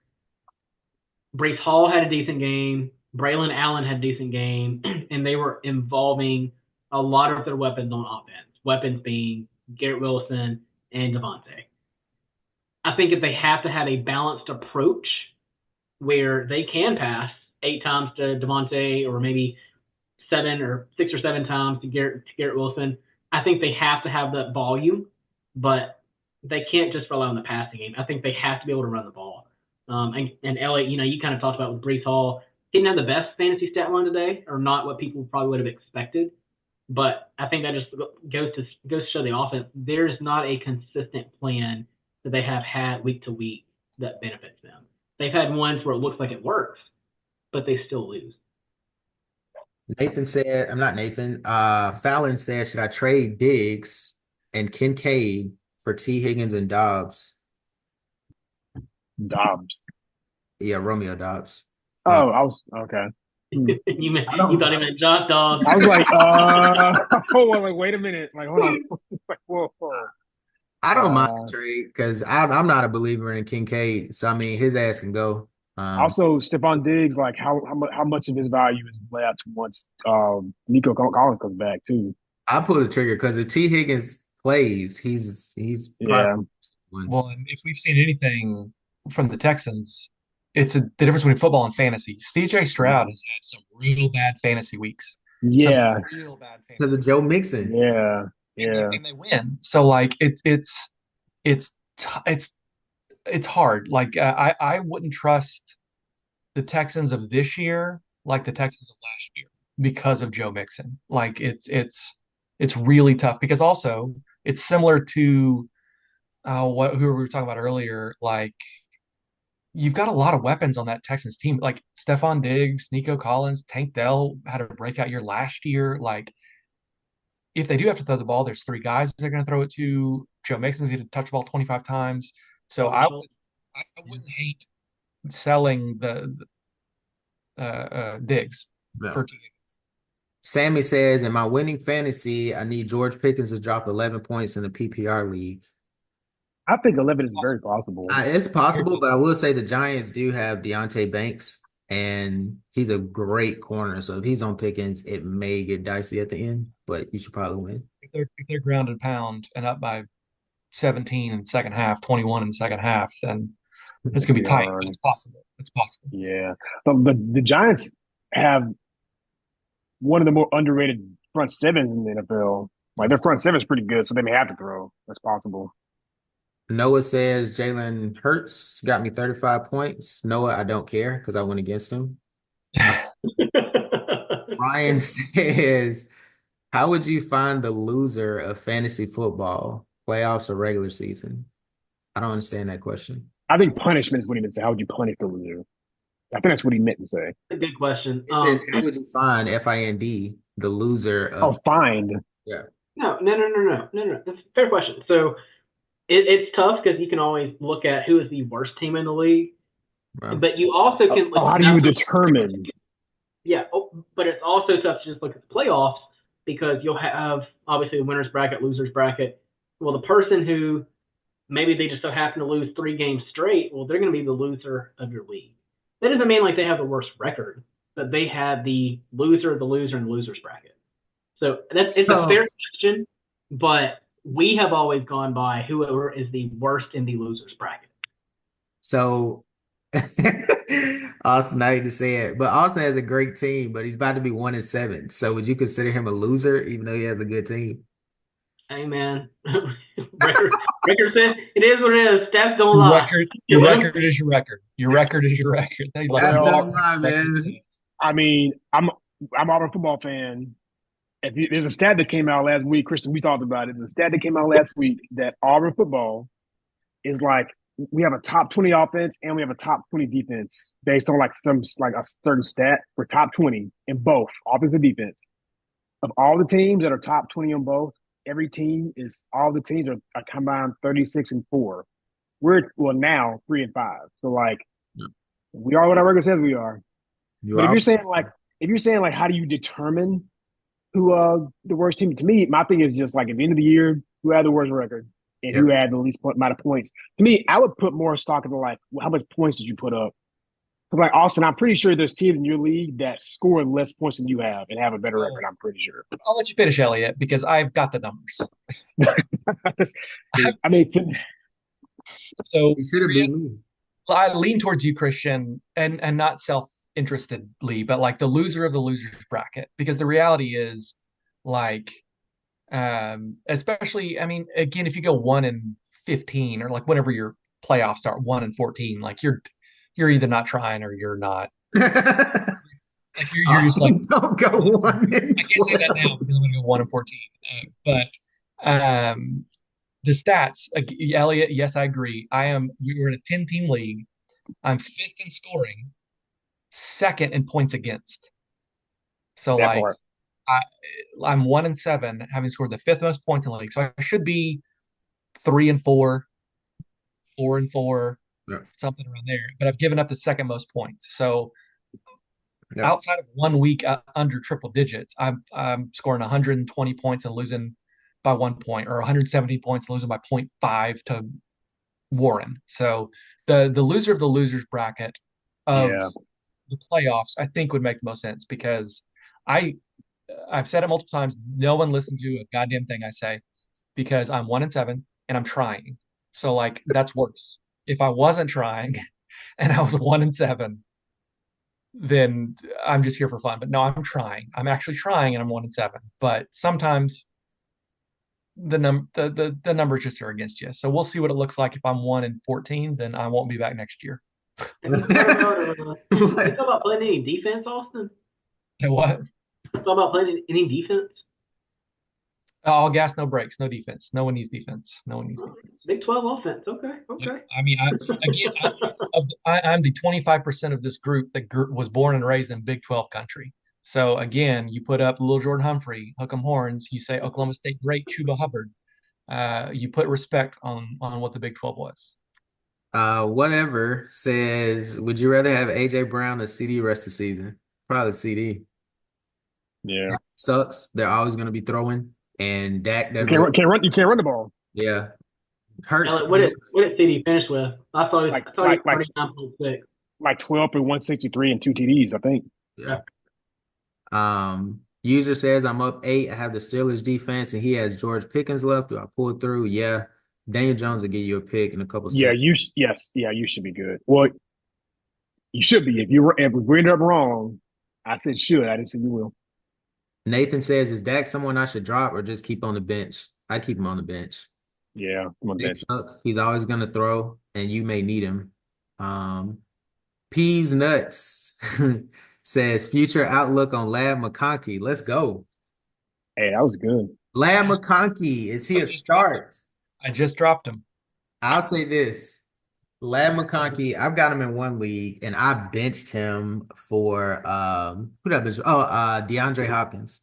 Brees Hall had a decent game, Braylon Allen had a decent game, and they were involving a lot of their weapons on offense. Weapons being Garrett Wilson and Devontae. I think if they have to have a balanced approach where they can pass 8 times to Devontae, or maybe 6 or 7 times to Garrett Wilson, I think they have to have that volume, but they can't just rely on the passing game. I think they have to be able to run the ball. And Elliott, you kind of talked about with Brees Hall. He didn't have the best fantasy stat line today, or not what people probably would have expected. But I think that just goes to show the offense. There's not a consistent plan that they have had week to week that benefits them. They've had ones where it looks like it works, but they still lose.
Nathan said, I'm not Nathan. Fallon said, should I trade Diggs and Kincaid for T. Higgins and Dobbs?
Dobbs.
Yeah, Romeo Dobbs.
Oh, I was okay. Hmm.
I
You
don't.
thought he meant Josh Dobbs.
I was like, hold on, like, wait a minute. Like, hold on. Like, whoa.
I don't mind the
Uh,
trade because I'm not a believer in Kincaid. So I mean, his ass can go.
Also, Stephon Diggs, like, how much of his value is left once Nico Collins comes back too?
I pull the trigger because if T Higgins plays, he's
Yeah,
probably one.
Well, and if we've seen anything from the Texans, it's the difference between football and fantasy. CJ Stroud has had some real bad fantasy weeks, some
yeah,
real bad
Because of
fantasy,
Joe Mixon.
yeah,
and
yeah.
they win. So like it's it's it's hard. Like I wouldn't trust the Texans of this year like the Texans of last year because of Joe Mixon. Like it's really tough because also it's similar to what who we were talking about earlier. Like you've got a lot of weapons on that Texans team, like Stephon Diggs, Nico Collins, Tank Dell had a breakout year last year. Like if they do have to throw the ball, there's three guys they're going to throw it to. Joe Mixon's going to touch the ball 25 times. So
Marshall.
I wouldn't hate selling the Diggs for
No.
two.
Sammy says, in my winning fantasy, I need George Pickens to drop 11 points in the PPR league.
I think 11 is very
Possible.
possible.
It's
Very
possible, but I
possible.
will say the Giants do have Deontay Banks, and he's a great corner. So if he's on Pickens, it may get dicey at the end, but you should probably win.
If they're ground and pound and up by 17 in the second half, 21 in the second half, then it's gonna be
They
tight, but
are,
it's possible. It's possible.
yeah. But the Giants have one of the more underrated front sevens in the NFL. Like their front seven is pretty good, so they may have to throw. That's possible.
Noah says Jalen Hurts got me 35 points. Noah, I don't care because I went against him. Uh, Ryan says, how would you find the loser of fantasy football, playoffs or regular season? I don't understand that question.
I think punishment is what he meant to say. How would you punish the loser? I think that's what he meant to say.
A good question.
It says, how would you find FIND, the loser
Oh,
of,
find.
yeah,
No. That's a fair question. So it's tough because you can always look at who is the worst team in the league,
bro.
but you also can
Oh, how do you determine?
yeah. But it's also tough to just look at the playoffs because you'll have obviously the winners bracket, losers bracket. Well, the person who maybe they just so happen to lose 3 games straight, well, they're going to be the loser of your league. That doesn't mean like they have the worst record, but they had the loser, and the losers bracket. So it's a
So,
fair question, but we have always gone by whoever is the worst in the losers bracket.
so Austin, I hate to say it, but Austin has a great team, but he's about to be 1-7. So would you consider him a loser, even though he has a good team?
Hey man, record says it is what it is. Stats don't
Your
lie.
record,
You
your
know?
record is your record. Your record is your record. They like
That's
you
no
Well,
are
lie,
record
man.
says.
I mean, I'm Auburn football fan. There's a stat that came out last week, Christian. We talked about it. The stat that came out last week that Auburn football is like we have a top 20 offense and we have a top 20 defense based on like a certain stat for top 20 in both offense and defense. Of all the teams that are top 20 on both, all the teams are combined 36-4. We're well now 3-5. So like we are what our record says we are.
You
But
are.
if you're saying like how do you determine who the worst team? To me, my thing is just like at the end of the year, who had the worst record and who
Yep.
had the least amount of points. To me, I would put more stock into like how much points did you put up? Because like Austin, I'm pretty sure there's teams in your league that score less points than you have and have a better record.
Oh,
I'm pretty sure.
I'll let you finish, Elliott, because I've got the numbers.
I mean,
So
You should have beat me.
I lean towards you, Christian, and not self-interestedly, but like the loser of the losers bracket, because the reality is, like, especially, I mean, again, if you go 1-15 or like whenever your playoffs start 1-14, like you're either not trying or you're not. Like you're just like
Austin, don't go
I can't say that
1-12.
now because I'm going to go 1-14. But the stats, Elliot, yes, I agree. We were in a 10-team league. I'm fifth in scoring, second in points against. So
that
like
part.
I I'm 1-7, having scored the fifth most points in the league. So I should be 3-4, 4-4,
Yeah.
something around there. But I've given up the second most points. So
Yep.
Outside of 1 week under triple digits, I'm scoring 120 points and losing by 1 point, or 170 points, losing by 0.5 to Warren. So the loser of the losers bracket of
Yeah.
the playoffs, I think, would make the most sense, because I I've said it multiple times. No one listens to a goddamn thing I say, because I'm 1-7 and I'm trying. So like that's worse. If I wasn't trying and I was 1-7, then I'm just here for fun. But no, I'm trying. I'm actually trying, and I'm 1-7. But sometimes the numbers just are against you. So we'll see what it looks like. If I'm 1-14, then I won't be back next year.
Have you thought about you thought about playing any defense, Austin?
What?
Thought about playing any defense?
All gas, no brakes, no defense. No one needs defense. No one needs defense.
Big 12 offense. Okay,
Yep.
okay.
I mean, I'm the 25% of this group that was born and raised in Big 12 country. So again, you put up Little Jordan Humphrey, hook 'em horns. You say Oklahoma State great, Chuba Hubbard. You put respect on what the Big 12 was.
Whatever says, would you rather have AJ Brown or CD rest of the season? Probably CD.
Yeah.
Sucks. They're always going to be throwing, and Dak
You
doesn't
can't
really,
run, can't run. You can't run the ball.
yeah, hurts.
Elliott, what did CD finish with? I thought
Like
I thought he
like
was 39.6.
like 12 for 163 and 2 TDs, I think.
Yeah. User says I'm up 8. I have the Steelers defense, and he has George Pickens left. Do I pull through? Yeah. Daniel Jones will give you a pick in a couple
Yeah,
seconds.
yes, yeah, you should be good. Well, you should be. If we end up wrong, I said should. I didn't say you will.
Nathan says, is Dak someone I should drop or just keep on the bench? I keep him on the bench.
Yeah, I'm on the
Big
bench.
suck. He's always going to throw, and you may need him. Um, Peas Nuts says, future outlook on Lab McConkey. Let's go.
Hey, that was good.
Lab McConkey, is he
I
a
just dropped him.
start?
I just dropped him.
I'll say this. Lad McConkey, I've got him in one league, and I benched him for who did I bench? Oh, DeAndre Hopkins.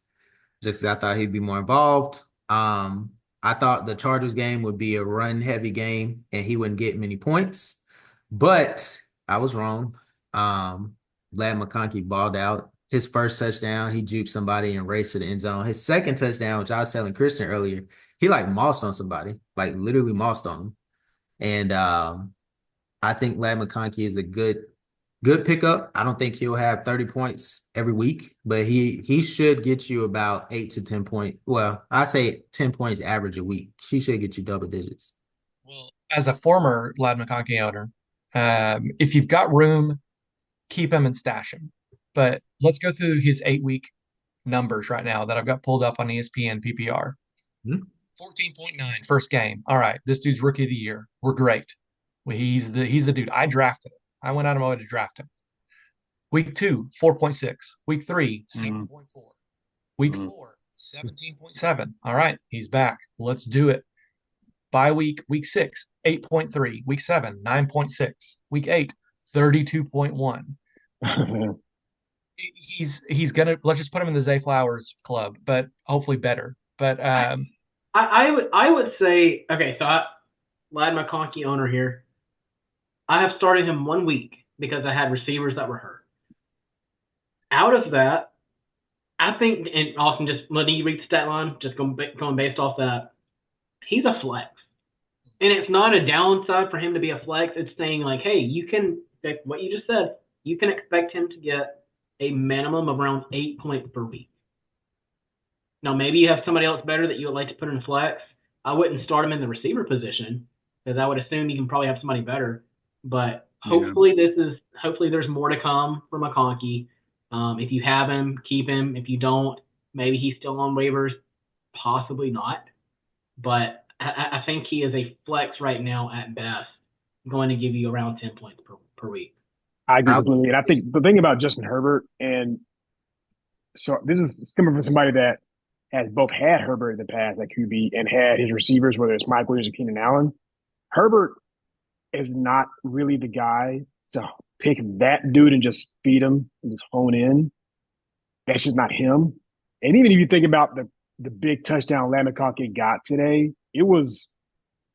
Just 'cause I thought he'd be more involved. I thought the Chargers game would be a run heavy game and he wouldn't get many points. But I was wrong. Lad McConkey balled out. His first touchdown, he juked somebody and raced to the end zone. His second touchdown, which I was telling Christian earlier, he like mossed on somebody, like literally mossed on him. And I think Lad McConkey is a good pickup. I don't think he'll have 30 points every week, but he should get you about 8 to 10 points. Well, I say 10 points average a week. She should get you double digits.
Well, as a former Lad McConkey owner, if you've got room, keep him and stash him. But let's go through his 8 week numbers right now that I've got pulled up on ESPN PPR.
Hmm?
14.9 first game. All right, this dude's rookie of the year. We're great. Well, he's the dude. I drafted him. I went out of my way to draft him. Week 2, 4.6. Week 3, 7.4. Week 4, 17.7. All right, he's back. Let's do it. Bye week 6, 8.3. Week 7, 9.6. Week 8, 32.1. He's gonna, let's just put him in the Zay Flowers club, but hopefully better. But
I would say, okay, so Lad McConkey owner here. I have started him 1 week because I had receivers that were hurt. Out of that, I think, and Austin, just letting you read the stat line, just going based off that, he's a flex. And it's not a downside for him to be a flex. It's saying, like, hey, you can, what you just said, you can expect him to get a minimum of around 8 points per week. Now, maybe you have somebody else better that you would like to put in flex. I wouldn't start him in the receiver position because I would assume you can probably have somebody better. But hopefully hopefully there's more to come for McConkey. If you have him, keep him. If you don't, maybe he's still on waivers. Possibly not. But I think he is a flex right now at best, going to give you around 10 points per week.
I agree completely. And I think the thing about Justin Herbert, and so this is coming from somebody that has both had Herbert in the past at QB and had his receivers, whether it's Mike Williams or Keenan Allen. Herbert is not really the guy to pick that dude and just feed him and just hone in. That's just not him. And even if you think about the big touchdown Lad McConkey got today, it was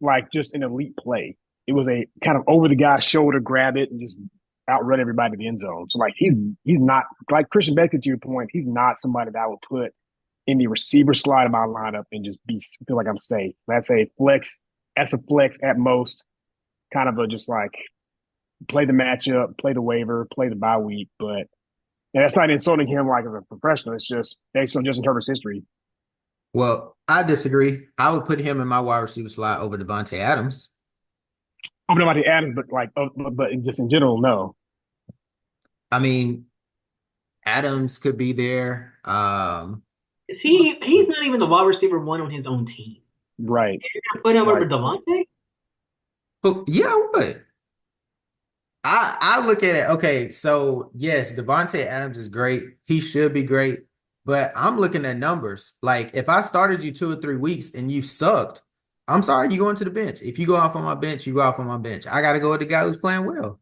like just an elite play. It was a kind of over the guy's shoulder, grab it, and just outrun everybody to the end zone. So like he's not like Christian Beckett, to your point, he's not somebody that I would put in the receiver slot of my lineup and just feel like I'm safe. That's a flex. That's a flex at most. Kind of a just like play the matchup, play the waiver, play the bye week. But and that's not insulting him like as a professional. It's just based on Justin Herbert's history.
Well, I disagree. I would put him in my wide receiver slot over Devontae Adams.
I'm not about the Adams, but like, but just in general, no.
I mean, Adams could be there.
He's not even the wide receiver one on his own team.
Right.
You're gonna put him over Devontae?
But yeah, I would. I look at it. Okay, so yes, Devontae Adams is great. He should be great. But I'm looking at numbers. Like if I started you 2 or 3 weeks and you sucked, I'm sorry, you going to the bench. If you go off on my bench, you go off on my bench. I got to go with the guy who's playing well.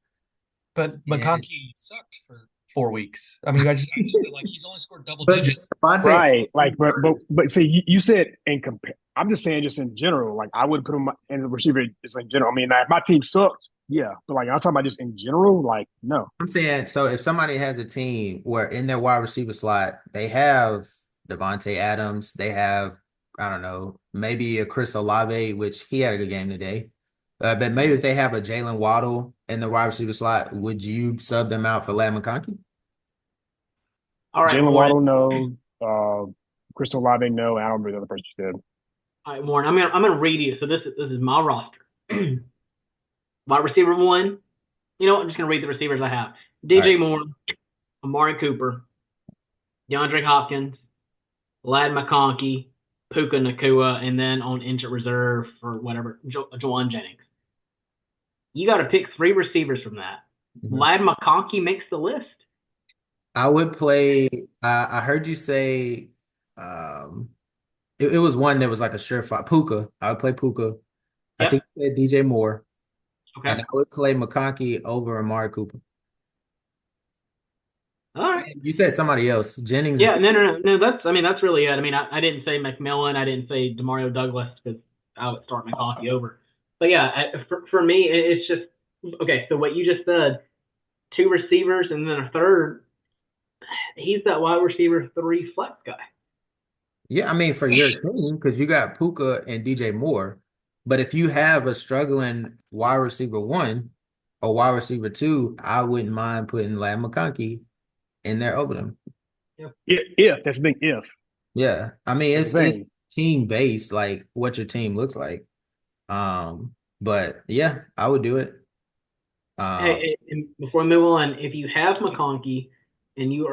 But McConkey sucked for 4 weeks. I mean, I just feel like he's only scored double
But
digits.
Devontae,
Right. Like, but see, you said in compare. I'm just saying, just in general. Like, I would put him in the receiver just in general. I mean, if my team sucked, yeah. But like, I'm talking about just in general. Like, no.
I'm saying, so if somebody has a team where in their wide receiver slot, they have Devontae Adams, they have, I don't know, maybe a Chris Olave, which he had a good game today. But maybe if they have a Jalen Waddle in the wide receiver slot, would you sub them out for Ladd McConkey?
All right,
Jalen
Warren.
Waddle, no. Crystal Olave, no. I don't remember the other person you said.
All right, Warren. I'm gonna read you. So this is my roster. Wide receiver one. You know what? I'm just gonna read the receivers I have. DJ Moore, Amari Cooper, DeAndre Hopkins, Ladd McConkey, Puka Nakua, and then on injured reserve for whatever, Jawan Jennings. You got to pick 3 receivers from that.
Mhm.
Ladd McConkey makes the list.
I would play. I heard you say it was one that was like a surefire. Puka. I would play Puka. I
Yep.
think you said DJ Moore.
Okay.
And I would play McConkey over Amari Cooper.
All right.
You said somebody else. Jennings.
Yeah, no. That's really it. I mean, I didn't say McMillan. I didn't say Demario Douglas because I would start McConkey over. But yeah, for me, it's just okay. So what you just said, 2 receivers and then a third. He's that wide receiver 3 flex guy.
Yeah, I mean for your team because you got Puka and DJ Moore. But if you have a struggling wide receiver 1 or wide receiver 2, I wouldn't mind putting Ladd
Yeah.
McConkey in there over them.
If that's the thing. If
Yeah, I mean
that's
it's team based, like what your team looks like. But yeah, I would do it.
Hey, and before we move on, if you have McConkey and you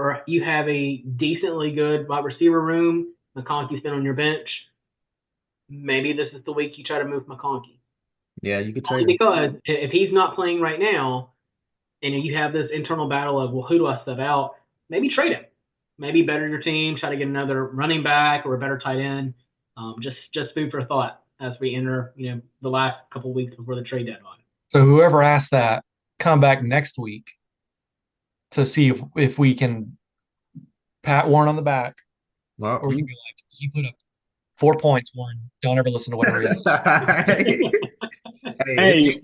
have a decently good wide receiver room, McConkey's been on your bench. Maybe this is the week you try to move McConkey.
Yeah, you could trade
Only
him.
because if he's not playing right now, and you have this internal battle of, well, who do I sub out? Maybe trade him. Maybe better your team. Try to get another running back or a better tight end. Just food for thought as we enter, the last couple of weeks before the trade deadline.
So whoever asked that, come back next week to see if we can pat Warren on the back,
Well,
or we can be like, he put up 4 points. Warren, don't ever listen to whatever he says.
Hey,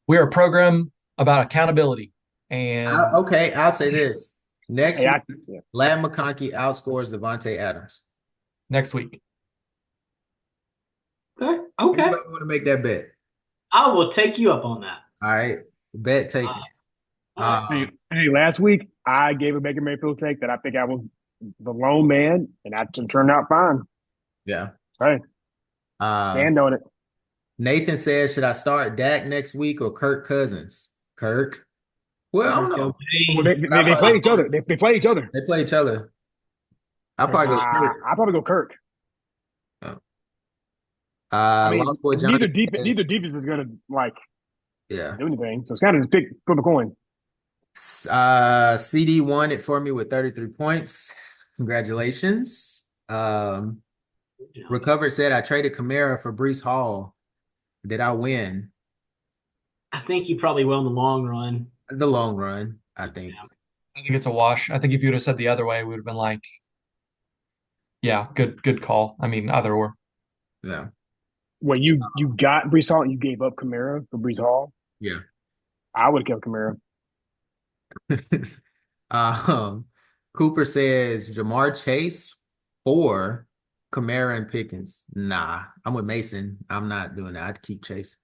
we are a program about accountability. And
okay, I'll say this. Next
Hey,
week, Ladd McConkey outscores Devontae Adams.
next week.
Okay.
Anybody want to make that bet?
I will take you up on that.
All right, bet taken.
Hey, last week I gave a Baker Mayfield take that I think I was the lone man, and that turned out fine.
Yeah.
Hey, stand on it.
Nathan says, should I start Dak next week or Kirk Cousins? Kirk. Well, I don't know.
Well, they play each other. They play each other.
They play each other. I'll probably go Kirk.
I'll probably go Kirk.
Oh.
I mean,
Lost Boy John
neither defense is gonna
yeah.
do anything. So it's kind of just flip a coin.
CD won it for me with 33 points. Congratulations. Recovered said I traded Kamara for Breece Hall. Did I win?
I think you probably will in the long run.
The long run, I think.
Yeah.
I think it's a wash. I think if you would have said the other way, we would have been like, yeah, good call. I mean, either or.
Yeah.
Well, you got Breece Hall and you gave up Kamara for Breece Hall?
Yeah.
I would have kept Kamara.
Um, Cooper says Jamar Chase or Kamara and Pickens. Nah, I'm with Mason. I'm not doing that. I'd keep Chase.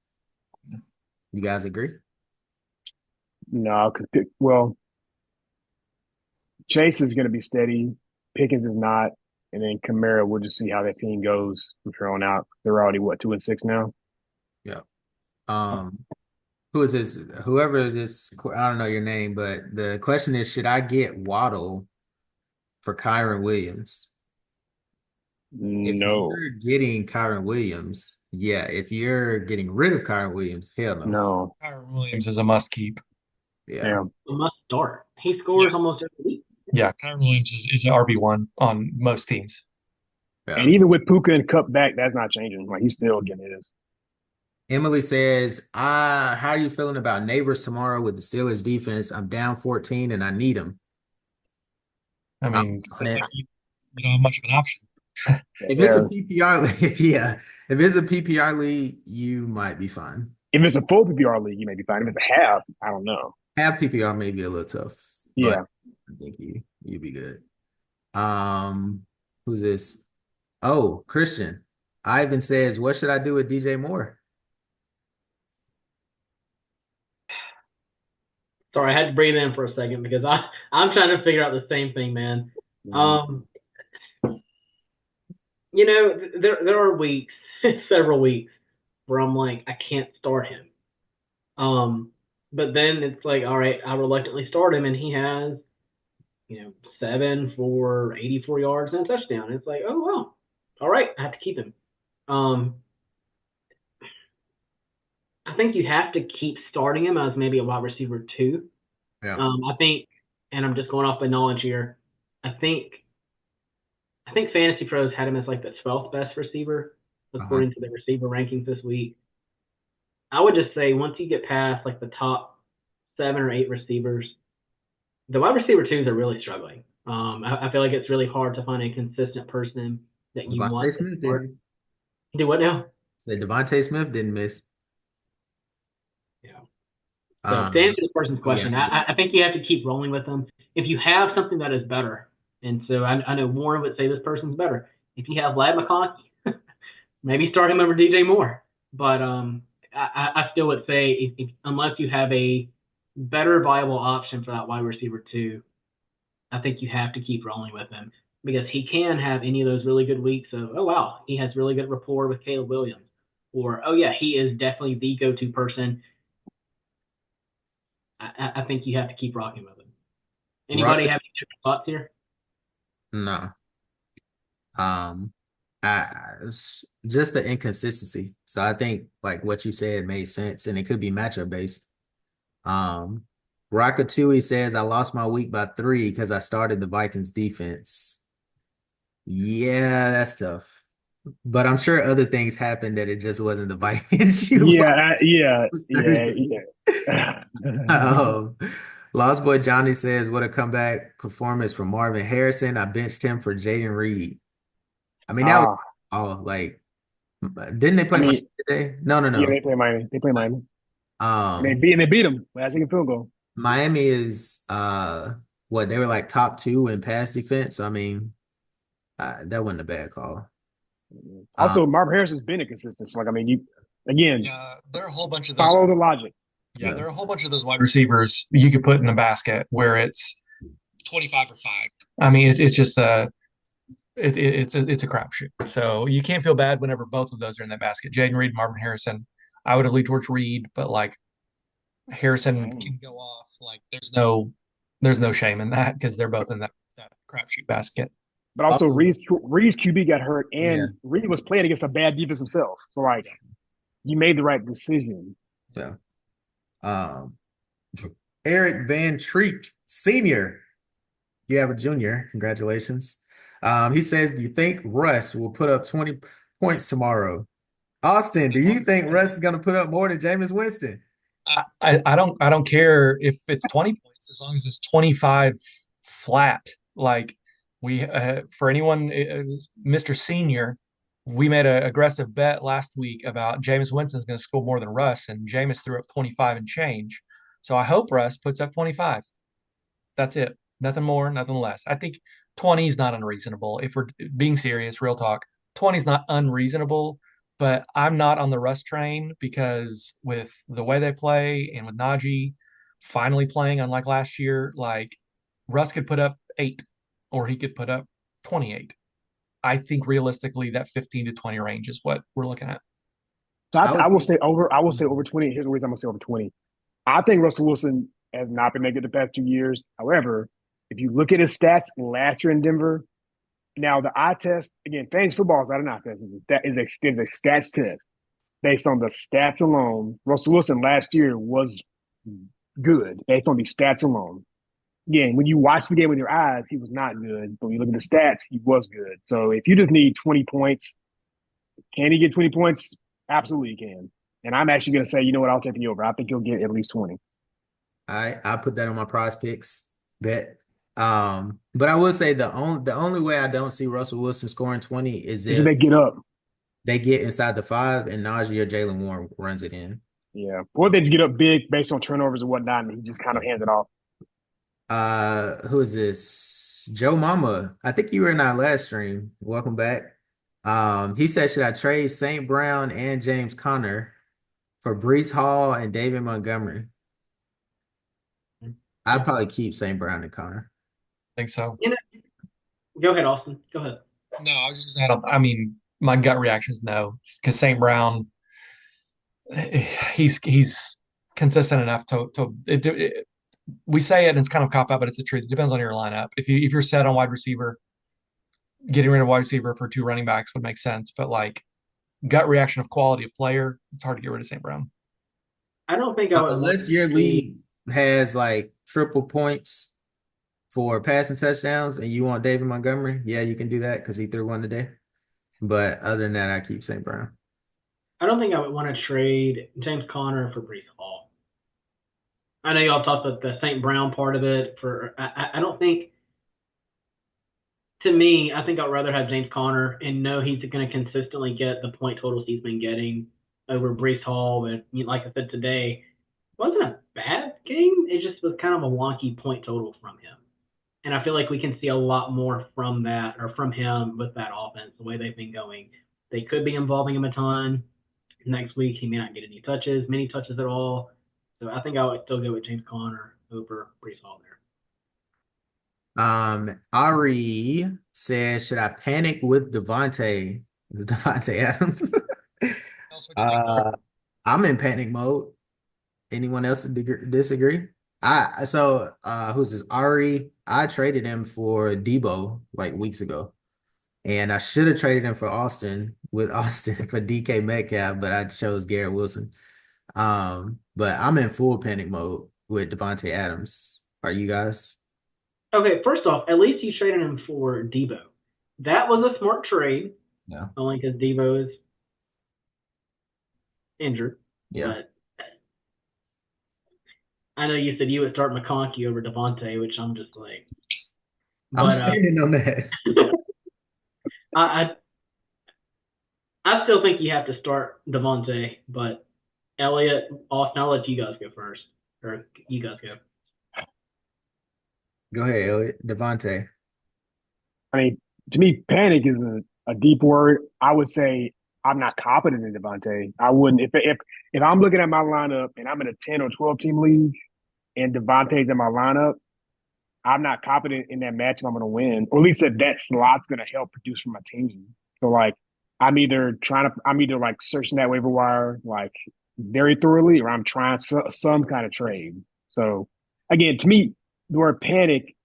You guys agree?
No, because well, Chase is going to be steady. Pickens is not, and then Kamara. We'll just see how that team goes from here on out. They're already what 2-6 now.
Yeah. Um, who is this? Whoever this, I don't know your name, but the question is, should I get Waddle for Kyron Williams? If
No,
you're getting Kyron Williams, yeah. If you're getting rid of Kyron Williams, hell no.
no,
Kyron Williams is a must keep.
Yeah.
yeah.
A must start. He
Yeah.
scores almost every week.
Yeah, Kyron Williams is an RB1 on most teams.
And
Yeah.
even with Puka and Cup back, that's not changing. Like he's still getting his.
Emily says, how are you feeling about neighbors tomorrow with the Steelers defense? I'm down 14 and I need them.
I
I'm
mean, sounds like
confident.
you don't have much of an option.
If it's a
Yeah.
PPR league, yeah. If it's a PPR league, you might be fine.
If it's a full PPR league, you may be fine. If it's a half, I don't know.
Half PPR may be a little tough, but
Yeah.
I think you'd be good. Um, who's this? Oh, Christian. Ivan says, what should I do with DJ Moore?
Sorry, I had to breathe in for a second because I'm trying to figure out the same thing, man.
Mhm.
There are weeks, several weeks, where I'm like, I can't start him. But then it's like, all right, I reluctantly start him, and he has, 7 for 84 yards and a touchdown. It's like, oh wow, all right, I have to keep him. I think you have to keep starting him as maybe a wide receiver 2.
Yeah.
I think, and I'm just going off my knowledge here. I think Fantasy Pros had him as like the 12th best receiver according to the receiver rankings this week. I would just say once you get past like the top 7 or 8 receivers, the wide receiver 2s are really struggling. I feel like it's really hard to find a consistent person that you
Devontae
want to
Smith
start.
didn't.
Do what now?
Devontae Smith didn't miss.
Yeah. So to answer this person's question,
yeah.
I think you have to keep rolling with them. If you have something that is better, and so I know Warren would say this person's better. If you have Lad McConkey, maybe start him over DJ Moore. But I still would say if unless you have a better viable option for that wide receiver 2, I think you have to keep rolling with him because he can have any of those really good weeks of, oh, wow, he has really good rapport with Caleb Williams. Or, oh, yeah, he is definitely the go-to person. I think you have to keep rocking with him. Anybody have any thoughts here?
No. It's just the inconsistency. So I think like what you said made sense, and it could be matchup based. Rockatui says I lost my week by 3 because I started the Vikings defense. Yeah, that's tough. But I'm sure other things happened that it just wasn't the Vikings.
Yeah.
Um, Lost Boy Johnny says, what a comeback performance from Marvin Harrison. I benched him for Jaden Reed. I mean, that was
Ah,
all like, didn't they play
I
Miami
mean,
today? No, no,
yeah,
no.
they play Miami. They play Miami. And
Um,
they beat them. Last second field goal.
Miami is what they were like top 2 in pass defense. So, I mean, that wasn't a bad call.
Also, Marvin Harris has been inconsistent. So, like, I mean, you again
Yeah, there are a whole bunch of those.
follow the logic.
Yeah, there are a whole bunch of those wide receivers you could put in a basket where it's 25 or 5. I mean, it's just it's a crapshoot. So you can't feel bad whenever both of those are in that basket. Jaden Reed, Marvin Harrison. I would have leaned towards Reed, but like Harrison can go off. Like there's no shame in that because they're both in that crapshoot basket.
But also,
Oh,
Reed's QB got hurt,
yeah,
and Reed was playing against a bad defense himself. So, like, you made the right decision.
yeah. Um, Eric Van Treek, Sr. You have a junior. Congratulations. He says, do you think Russ will put up 20 points tomorrow? Austin, do you think Russ is going to put up more than Jameis Winston?
I don't care if it's 20 points as long as it's 25 flat. Like we for anyone Mr. Senior, we made an aggressive bet last week about Jameis Winston's going to score more than Russ, and Jameis threw up 25 and change. So I hope Russ puts up 25. That's it. Nothing more, nothing less. I think 20 is not unreasonable. If we're being serious, real talk, 20 is not unreasonable, but I'm not on the Russ train because with the way they play and with Najee finally playing, unlike last year, like Russ could put up 8 or he could put up 28. I think realistically that 15 to 20 range is what we're looking at.
So
I
I
would
will
think
say over. I will say over 20. Here's the reason I'm gonna say over 20. I think Russell Wilson has not been making the past 2 years. However, if you look at his stats last year in Denver, now the eye test again, fantasy football is not an eye test. It's a stats test based on the stats alone. Russell Wilson last year was good based on the stats alone. Again, when you watch the game with your eyes, he was not good. But when you look at the stats, he was good. So if you just need 20 points, can he get 20 points? Absolutely, he can. And I'm actually going to say, you know what? I'll take the over. I think he'll get at least 20.
I put that on my prize picks bet. But I will say the only way I don't see Russell Wilson scoring 20 is
Is if
if
they get up.
they get inside the 5 and Najee or Jalen Warren runs it in.
Yeah. Or they just get up big based on turnovers and whatnot, and he just kind of hands it off.
Who is this? Joe Mama. I think you were in our last stream. Welcome back. He said, should I trade St. Brown and James Conner for Brees Hall and David Montgomery? I'd probably keep St. Brown and Conner.
I think so.
You know, go ahead, Austin. Go ahead.
No, I was just I mean, my gut reaction is no, because St. Brown, he's consistent enough we say it and it's kind of cop out, but it's the truth. It depends on your lineup. If you're set on wide receiver, getting rid of wide receiver for 2 running backs would make sense. But like gut reaction of quality of player, it's hard to get rid of St. Brown.
I don't think I would want
Unless your league has like triple points for passing touchdowns and you want David Montgomery, yeah, you can do that because he threw one today. But other than that, I keep St. Brown.
I don't think I would want to trade James Conner for Brees Hall. I know y'all talked about the St. Brown part of it. I don't think. To me, I think I'd rather have James Conner and know he's going to consistently get the point totals he's been getting over Brees Hall. But like I said today, it wasn't a bad game. It just was kind of a wonky point total from him. And I feel like we can see a lot more from that or from him with that offense, the way they've been going. They could be involving him a ton. Next week, he may not get many touches at all. So I think I would still go with James Conner over Brees Hall there.
Ari says, should I panic with Devontae Adams? I'm in panic mode. Anyone else disagree? Who's this? Ari, I traded him for Debo like weeks ago. And I should have traded him for Austin for DK Metcalf, but I chose Garrett Wilson. But I'm in full panic mode with Devontae Adams. Are you guys?
Okay, first off, at least you traded him for Debo. That was a smart trade.
Yeah.
Only because Debo is injured.
Yeah.
But I know you said you would start McConkey over Devontae, which I'm just like.
I'm standing on that.
I still think you have to start Devontae, but Elliott, Austin, I'll let you guys go first. Or you guys go.
Go ahead, Elliott. Devontae.
I mean, to me, panic is a deep word. I would say I'm not confident in Devontae. I wouldn't if I'm looking at my lineup and I'm in a 10 or 12 team league and Devontae's in my lineup, I'm not confident in that matchup I'm going to win, or at least that slot's going to help produce for my team. So like, I'm either like searching that waiver wire like very thoroughly, or I'm trying some kind of trade. So again, to me, the word panic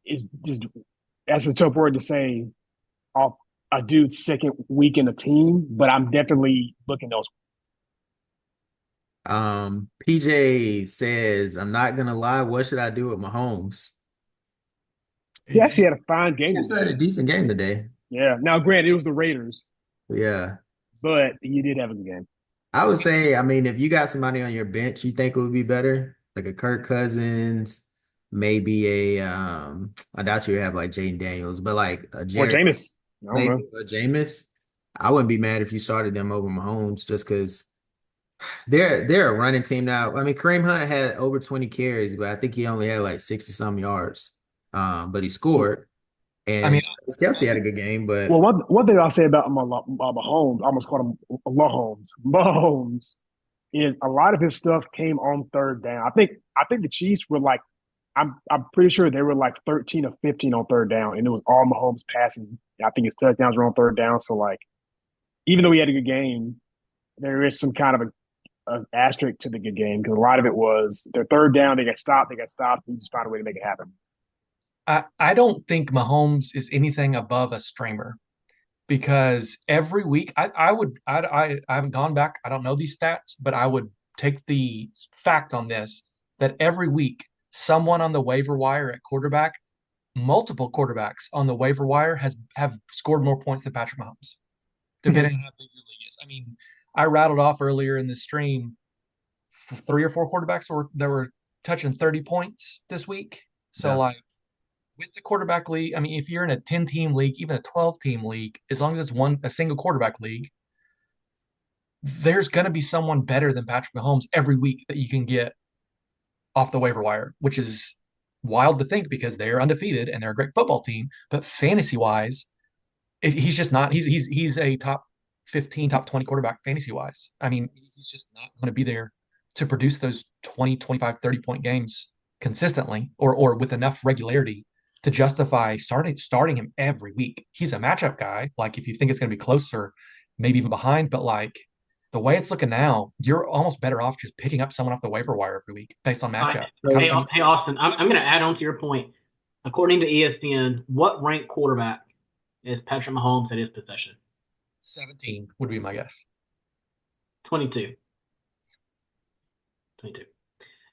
is just that's a tough word to say off a dude's second week in a team, but I'm definitely looking those.
PJ says, I'm not gonna lie, what should I do with Mahomes?
He actually had a fine game.
He actually had a decent game today.
Yeah. Now, granted, it was the Raiders.
Yeah.
But he did have a good game.
I would say, I mean, if you got somebody on your bench you think it would be better, like a Kirk Cousins, maybe I doubt you have like Jaden Daniels, but like a
Or
Jared,
Jameis. I don't
maybe
know.
a Jameis. I wouldn't be mad if you started them over Mahomes just because They're a running team now. I mean, Kareem Hunt had over 20 carries, but I think he only had like 60 some yards. But he scored,
I mean,
and Kelsey had a good game. But
Well, one thing I'll say about Mahomes, I almost called him Mahomes, is a lot of his stuff came on third down. I think the Chiefs were like, I'm pretty sure they were like 13 or 15 on third down, and it was all Mahomes passing. I think his touchdowns were on third down. So like, even though he had a good game, there is some kind of a asterisk to the good game because a lot of it was their third down. They got stopped. He just found a way to make it happen.
I don't think Mahomes is anything above a streamer because every week I haven't gone back. I don't know these stats, but I would take the fact on this that every week someone on the waiver wire at quarterback, multiple quarterbacks on the waiver wire have scored more points than Patrick Mahomes, depending on how big your league is. I mean, I rattled off earlier in the stream three or four quarterbacks that were touching 30 points this week. So
yeah,
like with the quarterback league, I mean, if you're in a 10-team league, even a 12-team league, as long as it's a single quarterback league, there's going to be someone better than Patrick Mahomes every week that you can get off the waiver wire, which is wild to think because they're undefeated and they're a great football team. But fantasy wise, he's just not. He's a top 15, top 20 quarterback fantasy wise. I mean, he's just not going to be there to produce those 20, 25, 30 point games consistently or with enough regularity to justify starting him every week. He's a matchup guy. Like if you think it's going to be closer, maybe even behind, but like the way it's looking now, you're almost better off just picking up someone off the waiver wire every week based on matchup.
so
Hey, hey Austin, I'm going to add on to your point. According to ESPN, what ranked quarterback is Patrick Mahomes at his possession?
17 would be my guess.
22. 22.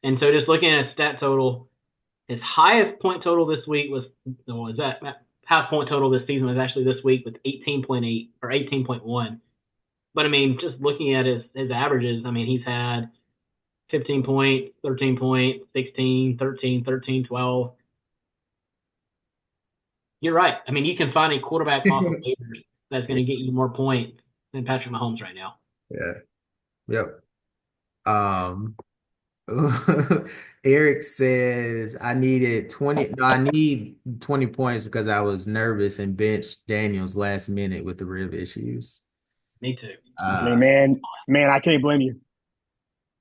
And so just looking at his stat total, his highest point total this week was that half point total this season was actually this week with 18.8 or 18.1. But I mean, just looking at his averages, I mean, he's had 15 point, 13 point, 16, 13, 13, 12. You're right. I mean, you can find a quarterback off of waivers that's going to get you more points than Patrick Mahomes right now.
yeah, yep. Um, Eric says I needed 20. No, I need 20 points because I was nervous and benched Daniels last minute with the rib issues.
Me too.
I mean, man, I can't blame you.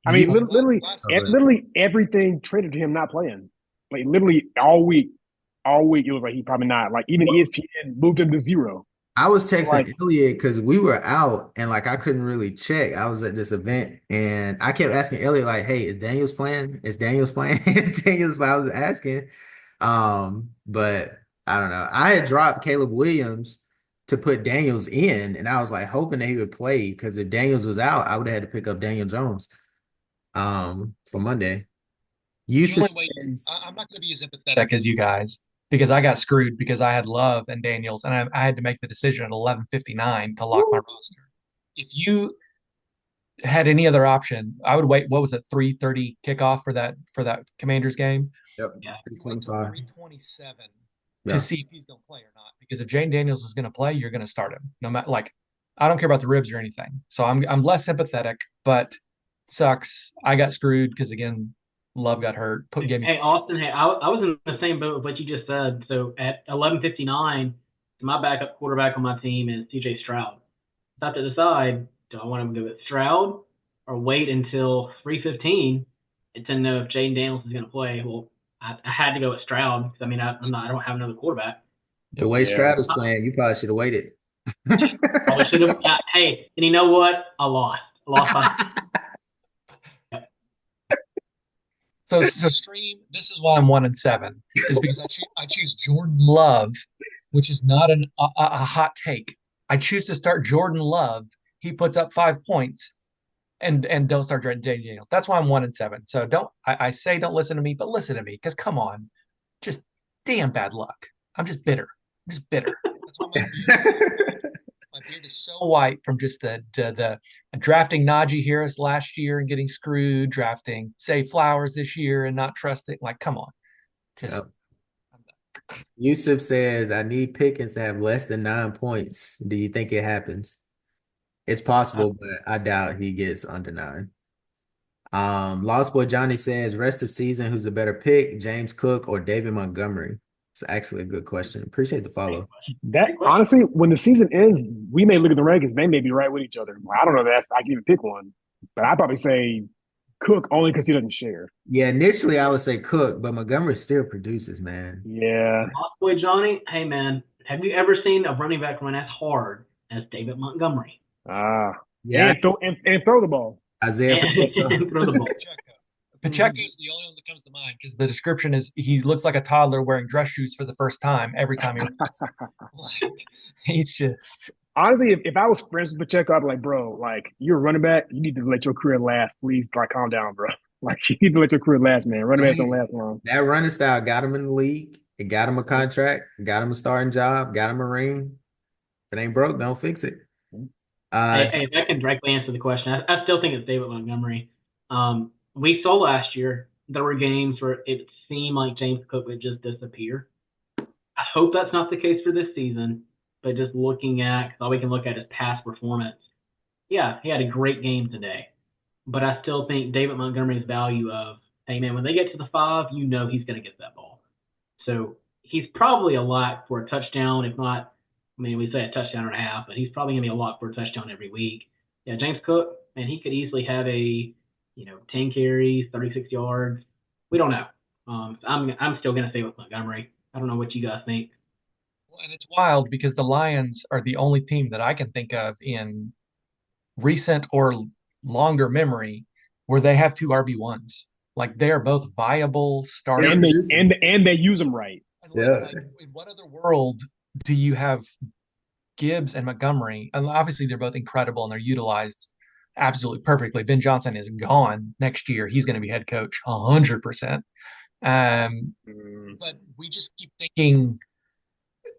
I mean,
Yeah.
literally everything traded to him not playing. Like literally all week it was like he probably not. Like even ESPN moved him to zero.
I was
So like,
texting Elliott because we were out and like I couldn't really check. I was at this event and I kept asking Elliott like, "Hey, is Daniels playing? Is Daniels playing? Is Daniels?" But I was asking, but I don't know. I had dropped Caleb Williams to put Daniels in, and I was like hoping that he would play because if Daniels was out, I would have had to pick up Daniel Jones, for Monday.
The
Yusuf
only way
is,
I'm not going to be as empathetic as you guys because I got screwed because I had Love and Daniels and I had to make the decision at 11:59 to lock my roster. If you had any other option, I would wait. What was it, 3:30 kickoff for that Commanders game?
yep,
Yeah.
You wait till
325.
3:27 to
Yeah.
see if he's going to play or not. Because if Jane Daniels is going to play, you're going to start him. No matter like, I don't care about the ribs or anything. So I'm less sympathetic, but sucks. I got screwed because again, Love got hurt. Gave me
Hey, Austin, hey, I was in the same boat with what you just said. So at 11:59, my backup quarterback on my team is CJ Stroud. So I have to decide, do I want to go with Stroud or wait until 3:15 to know if Jaden Daniels is going to play? Well, I had to go with Stroud because I mean I don't have another quarterback.
The way
yeah,
Stroud was playing, you probably should have waited.
Probably should have. Hey, and you know what? I lost. I lost by.
So stream. This is why I'm 1-7 is because I choose Jordan Love, which is not a hot take. I choose to start Jordan Love. He puts up 5 points, and don't start Jaden Daniels. That's why I'm 1-7. So I say don't listen to me, but listen to me because come on, just damn bad luck. I'm just bitter. I'm just bitter. That's why my beard is so white from just the drafting Najee Harris last year and getting screwed, drafting Say Flowers this year and not trusting. Like, come on, just
Yep. Yusuf says, I need Pickens to have less than 9 points. Do you think it happens? It's possible, but I doubt he gets under 9. Lost Boy Johnny says, rest of season, who's the better pick, James Cook or David Montgomery? It's actually a good question. Appreciate the
Great
follow.
question.
That
Great question.
honestly, when the season ends, we may look at the rankings. They may be right with each other. I don't know that I can even pick one, but I'd probably say Cook only because he doesn't share.
Yeah, initially I would say Cook, but Montgomery still produces, man.
Yeah.
Lost Boy Johnny, hey man, have you ever seen a running back run as hard as David Montgomery
Ah.
Yeah,
And throw the ball.
Isaiah Pacheco.
and throw the ball?
Pacheco is the only one that comes to mind because the description is he looks like a toddler wearing dress shoes for the first time every time he runs. Like, he's just
Honestly, if I was friends with Pacheco, I'd be like, bro, like you're a running back, you need to let your career last. Please, like, calm down, bro. Like you need to let your career last, man. Running backs don't
Hey,
last long.
that running style got him in the league. It got him a contract, got him a starting job, got him a ring. If it ain't broke, don't fix it. Uh,
Hey, if I can directly answer the question, I still think it's David Montgomery. We saw last year there were games where it seemed like James Cook would just disappear. I hope that's not the case for this season, but just looking at, 'cause all we can look at is past performance. Yeah, he had a great game today, but I still think David Montgomery's value of, hey man, when they get to the five, you know he's going to get that ball. So he's probably a lock for a touchdown, if not, I mean, we say a touchdown and a half, but he's probably going to be a lock for a touchdown every week. Yeah, James Cook, man, he could easily have a, 10 carries, 36 yards. We don't know. I'm still going to stay with Montgomery. I don't know what you guys think.
and it's wild because the Lions are the only team that I can think of in recent or longer memory where they have two RB1s. Like they are both viable
they're
And
starters.
they use them right.
And
yeah.
in what other world do you have Gibbs and Montgomery? And obviously they're both incredible and they're utilized absolutely perfectly. Ben Johnson is gone next year. He's going to be head coach 100%. Um,
Mm.
but we just keep thinking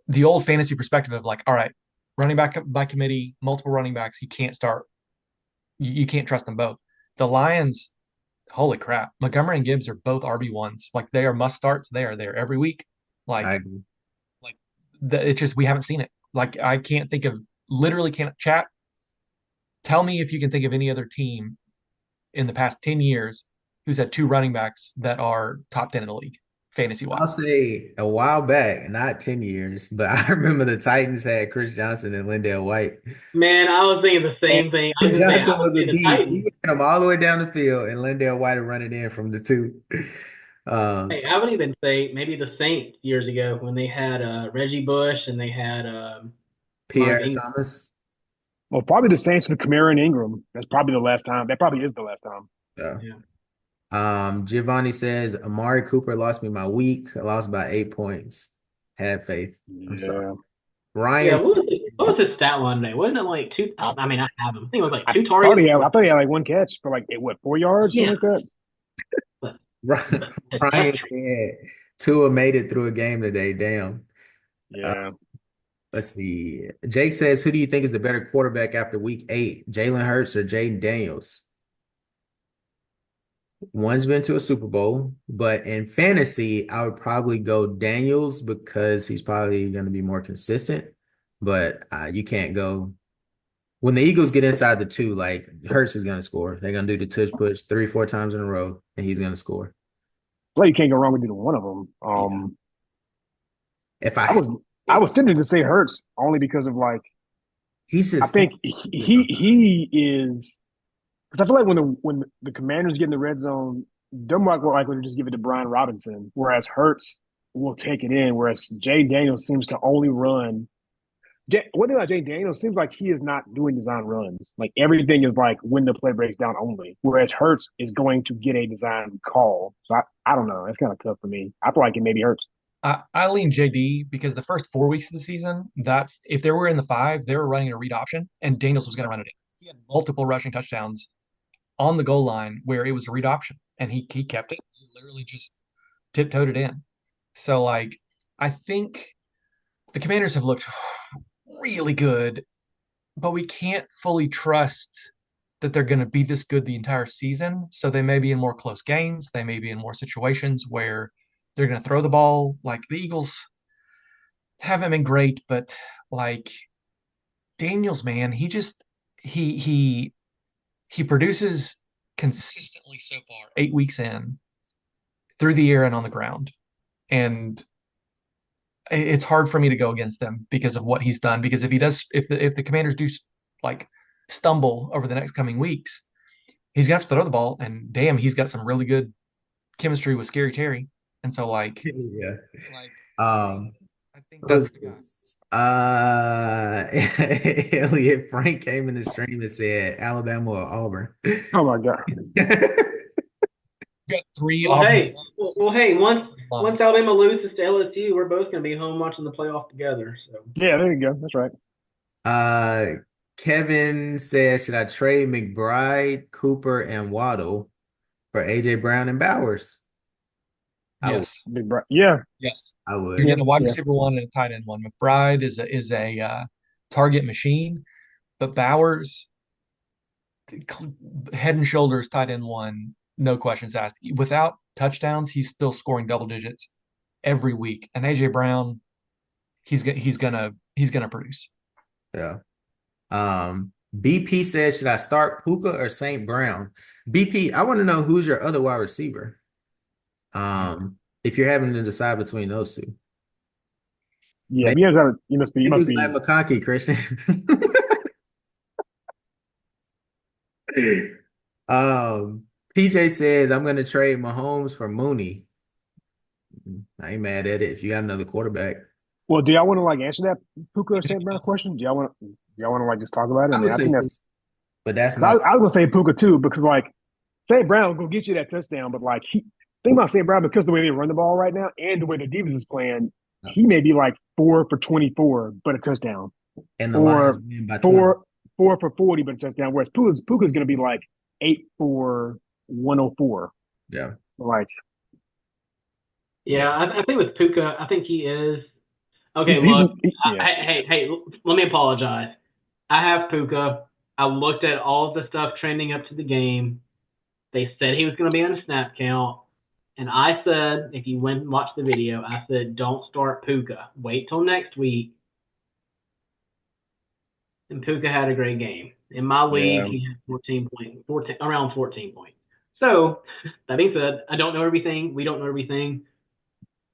the old fantasy perspective of like, all right, running back by committee, multiple running backs, you can't start, you can't trust them both. The Lions, holy crap, Montgomery and Gibbs are both RB1s. Like they are must starts. They are there every week.
I
Like,
agree.
it's just we haven't seen it. Like I can't think of literally can't chat. Tell me if you can think of any other team in the past 10 years who's had two running backs that are top 10 in the league, fantasy
I'll
wise.
say a while back, not 10 years, but I remember the Titans had Chris Johnson and Lindell White.
Man, I was thinking the
And
same thing. I was
Chris
going to say, I
Johnson
would
was a
say the
beast. He
Titans.
would hit him all the way down the field, and Lindell White would run it in from the two.
Hey,
So
I would even say maybe the Saints years ago when they had Reggie Bush and they had Mark
Pierre
Ingram.
Thomas.
Well, probably the Saints with Kamara and Ingram. That's probably the last time. That probably is the last time.
Yeah.
Yeah.
Giovanni says Amari Cooper lost me my week. I lost by 8 points. Had faith. I'm sorry.
Yeah.
Yeah,
Ryan,
what was his stat line today? Wasn't it like two? I mean, I have him. I think it was like
I
two
thought
targets.
I thought he had like one catch for like what 4 yards,
Yeah.
something like that.
But,
Ryan said Tua made it through a game today. Damn. Uh,
Yeah.
let's see. Jake says, who do you think is the better quarterback after week 8? Jalen Hurts or Jaden Daniels? One's been to a Super Bowl, but in fantasy, I would probably go Daniels because he's probably going to be more consistent. But you can't go when the Eagles get inside the two, like Hurts is going to score. They're going to do the tush push 3, 4 times in a row, and he's going to score.
Well, you can't go wrong with either one of them.
Yeah. If
I
I,
was I was tempted to say Hurts only because of like
he's
I
just
think
inconsistent sometimes.
he is because I feel like when the Commanders get in the red zone, they're more likely to just give it to Brian Robinson, whereas Hurts will take it in. Whereas Jay Daniels seems to only run. One thing about Jay Daniels seems like he is not doing design runs. Like everything is like when the play breaks down only. Whereas Hurts is going to get a design call. So I don't know. It's kind of tough for me. I feel like it maybe Hurts.
I lean JD because the first 4 weeks of the season, that if they were in the five, they were running a read option, and Daniels was going to run it in. He had multiple rushing touchdowns on the goal line where it was a read option, and he kept it. He literally just tiptoed it in. So like, I think the Commanders have looked really good, but we can't fully trust that they're going to be this good the entire season. So they may be in more close games. They may be in more situations where they're going to throw the ball. Like the Eagles haven't been great, but like Daniels, man, he just he produces consistently so far, 8 weeks in, through the air and on the ground. And it's hard for me to go against him because of what he's done. Because if the Commanders do like stumble over the next coming weeks, he's gonna have to throw the ball. And damn, he's got some really good chemistry with Scary Terry. And so
Yeah.
like
Um,
I think
what was
that's the guy.
this? Elliott Frank came in the stream and said Alabama or Auburn.
Oh my God.
We got three
Well,
Auburn
hey,
alums.
hey, once
Alums.
Alabama loses to LSU, we're both going to be home watching the playoff together. So
Yeah, there you go. That's right.
Uh, Kevin says, should I trade McBride, Cooper, and Waddle for AJ Brown and Bowers? I would.
Yes.
Big bro. Yeah,
Yes.
I
You're
would.
yeah,
getting a wide
yeah.
receiver one and a tight end one. McBride is a target machine, but Bowers head and shoulders tight end one, no questions asked. Without touchdowns, he's still scoring double digits every week. And AJ Brown, he's gonna produce.
Yeah. BP says, should I start Puka or St. Brown? BP, I want to know who's your other wide receiver. If you're having to decide between those two.
Yeah,
Maybe,
you
maybe
must
it's like
be.
McConkey, Christian. PJ says, I'm gonna trade Mahomes for Mooney. I ain't mad at it if you got another quarterback.
Well, do y'all want to like answer that Puka or St. Brown question? Do y'all want to like just talk about it? I
I
mean,
would
I
say
think
Puka,
that's
but that's
because
my
I was gonna say Puka too because like St. Brown will go get you that touchdown, but like think about St. Brown because the way they run the ball right now and the way the defense is playing, he may be like 4 for 24 but a touchdown,
and the Lions
or
win by 20.
four for 40 but a touchdown. Whereas Puka's gonna be like 8 for 104.
Yeah.
Like
Yeah.
yeah, I think with Puka, I think he is okay.
he's
Look,
yeah.
hey, let me apologize. I have Puka. I looked at all of the stuff trending up to the game. They said he was going to be on a snap count. And I said, if you went and watched the video, I said, don't start Puka. Wait till next week. And Puka had a great game. In my league,
Yeah.
he had 14 around 14 points. So, that being said, I don't know everything. We don't know everything.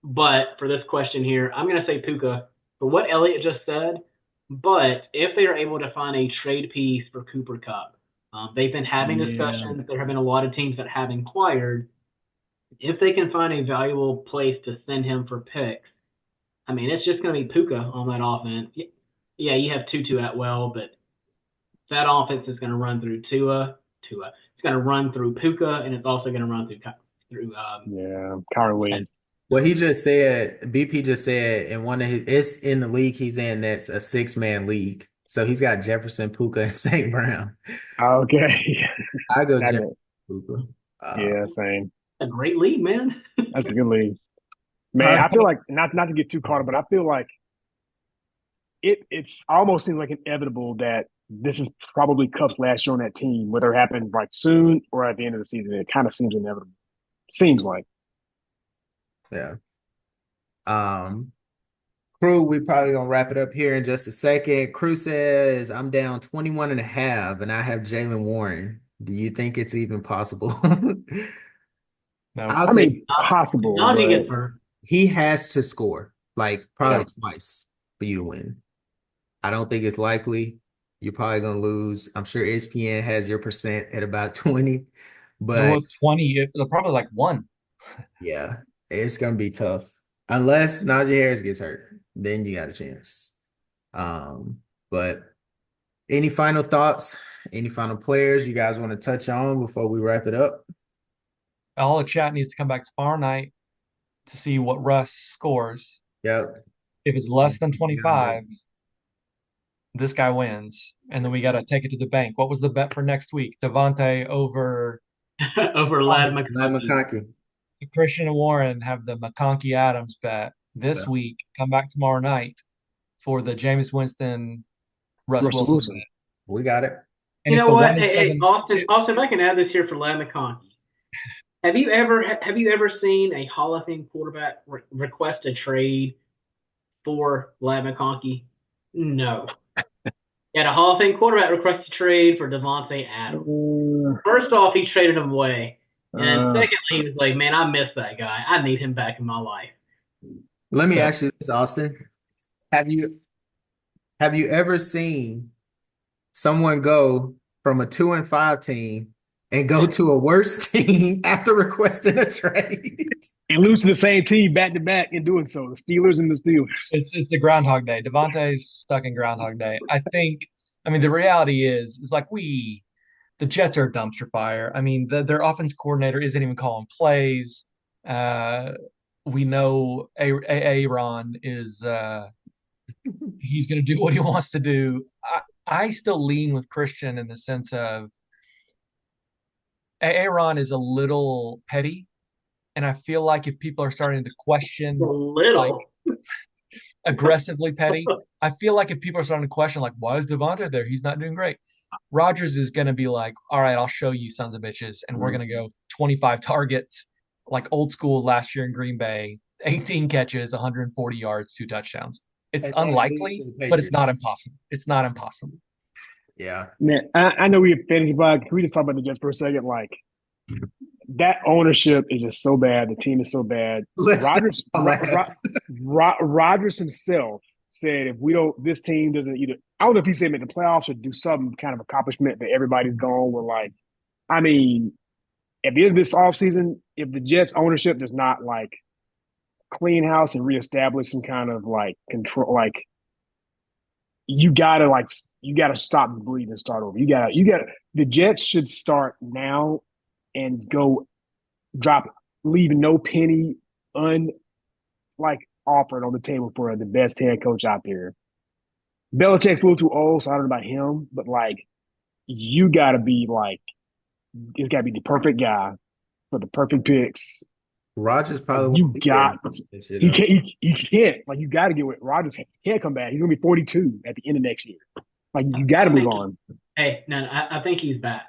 But for this question here, I'm going to say Puka for what Elliott just said. But if they are able to find a trade piece for Cooper Kupp, they've been having
Yeah.
discussions. There have been a lot of teams that have inquired. If they can find a valuable place to send him for picks, I mean, it's just going to be Puka on that offense. Yeah, you have Tutu Atwell, but that offense is going to run through Tua. It's going to run through Puka, and it's also going to run through.
Yeah. Kyron Williams.
What he just said, BP just said in one of his, it's in the league he's in that's a 6-man league. So he's got Jefferson, Puka, and St. Brown.
Okay.
I go
That
Jefferson,
man.
Puka.
Yeah, same.
A great league, man.
That's a good league. Man,
Huh?
I feel like not to get too caught up, but I feel like it's almost seems like inevitable that this is probably Cup's last year on that team, whether it happens like soon or at the end of the season. It kind of seems inevitable. Seems like.
Yeah. Um, Crew, we probably gonna wrap it up here in just a second. Crew says, I'm down 21 and a half, and I have Jalen Warren. Do you think it's even possible?
No.
I'll
I
say
mean, possible,
Najee
but
gets hurt.
he has to score, like
yeah,
probably twice for you to win. I don't think it's likely. You're probably gonna lose. I'm sure ESPN has your percent at about 20, but
Well, 20, probably like one.
yeah, it's gonna be tough. Unless Najee Harris gets hurt, then you got a chance. But any final thoughts? Any final players you guys want to touch on before we wrap it up?
All the chat needs to come back tomorrow night to see what Russ scores.
Yep.
If it's less than 25, this guy wins. And then we got to take it to the bank. What was the bet for next week? Devontae over
Over Lad
Matt
McConkey.
McConkey.
Christian and Warren have the McConkey Adams bet this
Yeah.
week. Come back tomorrow night for the Jameis Winston Russ
Russell
Wilson
Wilson.
bet.
We got it.
And
You
if
know
the
what?
1 and
Hey,
7,
Austin, if I can add this here for Lad McConkey. Have you ever seen a Hall of Fame quarterback request a trade for Lad McConkey? No. Yeah, the Hall of Fame quarterback requested trade for Devontae Adams. First off, he traded him away. And secondly, he was like, man, I miss that guy. I need him back in my life.
Let me ask you this, Austin. Have you ever seen someone go from a 2-5 team and go to a worse team after requesting a trade?
And lose to the same team back to back in doing so. The Steelers and the Steelers.
It's the Groundhog Day. Devontae's stuck in Groundhog Day. I mean, the reality is like the Jets are a dumpster fire. I mean, their offense coordinator isn't even calling plays. We know Aaron is he's going to do what he wants to do. I still lean with Christian in the sense of Aaron is a little petty, and I feel like if people are starting to question,
A little.
like aggressively petty, I feel like if people are starting to question, like, why is Devontae there? He's not doing great. Rodgers is going to be like, all right, I'll show you sons of bitches. And we're going to go 25 targets, like old school last year in Green Bay, 18 catches, 140 yards, 2 touchdowns. It's
And
unlikely, but it's not impossible. It's not impossible.
Yeah.
Man, I know we have finished, but can we just talk about the Jets for a second? Like, that ownership is just so bad. The team is so bad. Rodgers himself said, if we don't, this team doesn't either. I don't know if he said make the playoffs or do some kind of accomplishment that everybody's gone. We're like, I mean, at the end of this offseason, if the Jets ownership does not like clean house and reestablish some kind of like control, like you gotta stop the bleed and start over. You gotta. The Jets should start now and go drop, leaving no penny offered on the table for the best head coach out there. Belichick's a little too old, so I don't know about him, but like you gotta be like, it's gotta be the perfect guy for the perfect picks.
Rodgers probably
You
won't be
got
there.
you can't like you got to get with Rodgers. Can't come back. He's gonna be 42 at the end of next year. Like you got to move on.
Hey, no, I think he's back.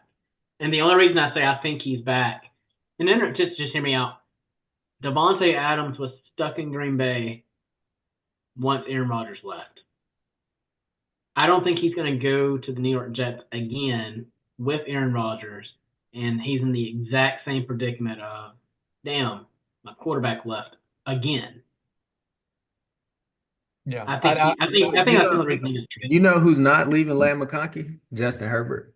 And the only reason I say I think he's back, and then just hear me out. Devontae Adams was stuck in Green Bay once Aaron Rodgers left. I don't think he's going to go to the New York Jets again with Aaron Rodgers, and he's in the exact same predicament of, damn, my quarterback left again.
Yeah,
I think that's the reason he's traded.
You know who's not leaving Lamb McConkey? Justin Herbert.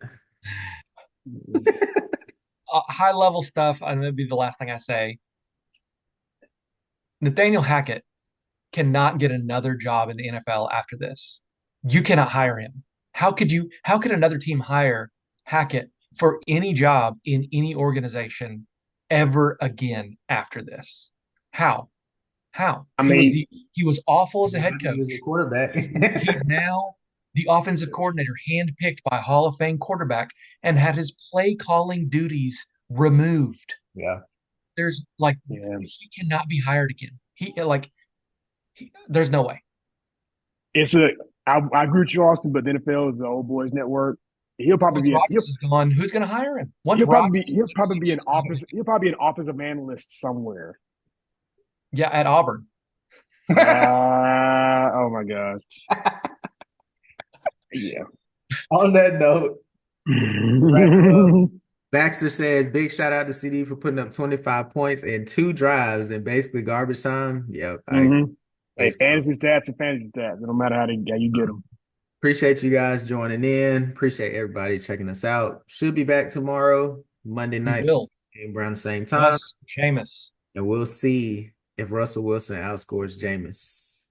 High level stuff, and that'd be the last thing I say. Nathaniel Hackett cannot get another job in the NFL after this. You cannot hire him. How could another team hire Hackett for any job in any organization ever again after this? How?
I mean,
he was awful as a head
He was
coach.
a quarterback.
He's now the offensive coordinator, handpicked by Hall of Fame quarterback, and had his play calling duties removed.
Yeah.
There's like he cannot be hired again. There's no way.
I agree with you, Austin, but the NFL is the old boys network. He'll probably be
Rodgers is gone. Who's going to hire him?
He'll probably be an offensive analyst somewhere.
Yeah, at Auburn.
Oh my gosh. Yeah.
On that note, Baxter says, big shout out to CD for putting up 25 points and 2 drives in basically garbage time. Yep.
Hey, fantasy stats and fantasy stats. It don't matter how you get them.
Appreciate you guys joining in. Appreciate everybody checking us out. Should be back tomorrow, Monday night, around the same time.
Yes, Jameis.
And we'll see if Russell Wilson outscores Jameis.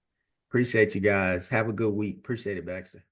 Appreciate you guys. Have a good week. Appreciate it, Baxter.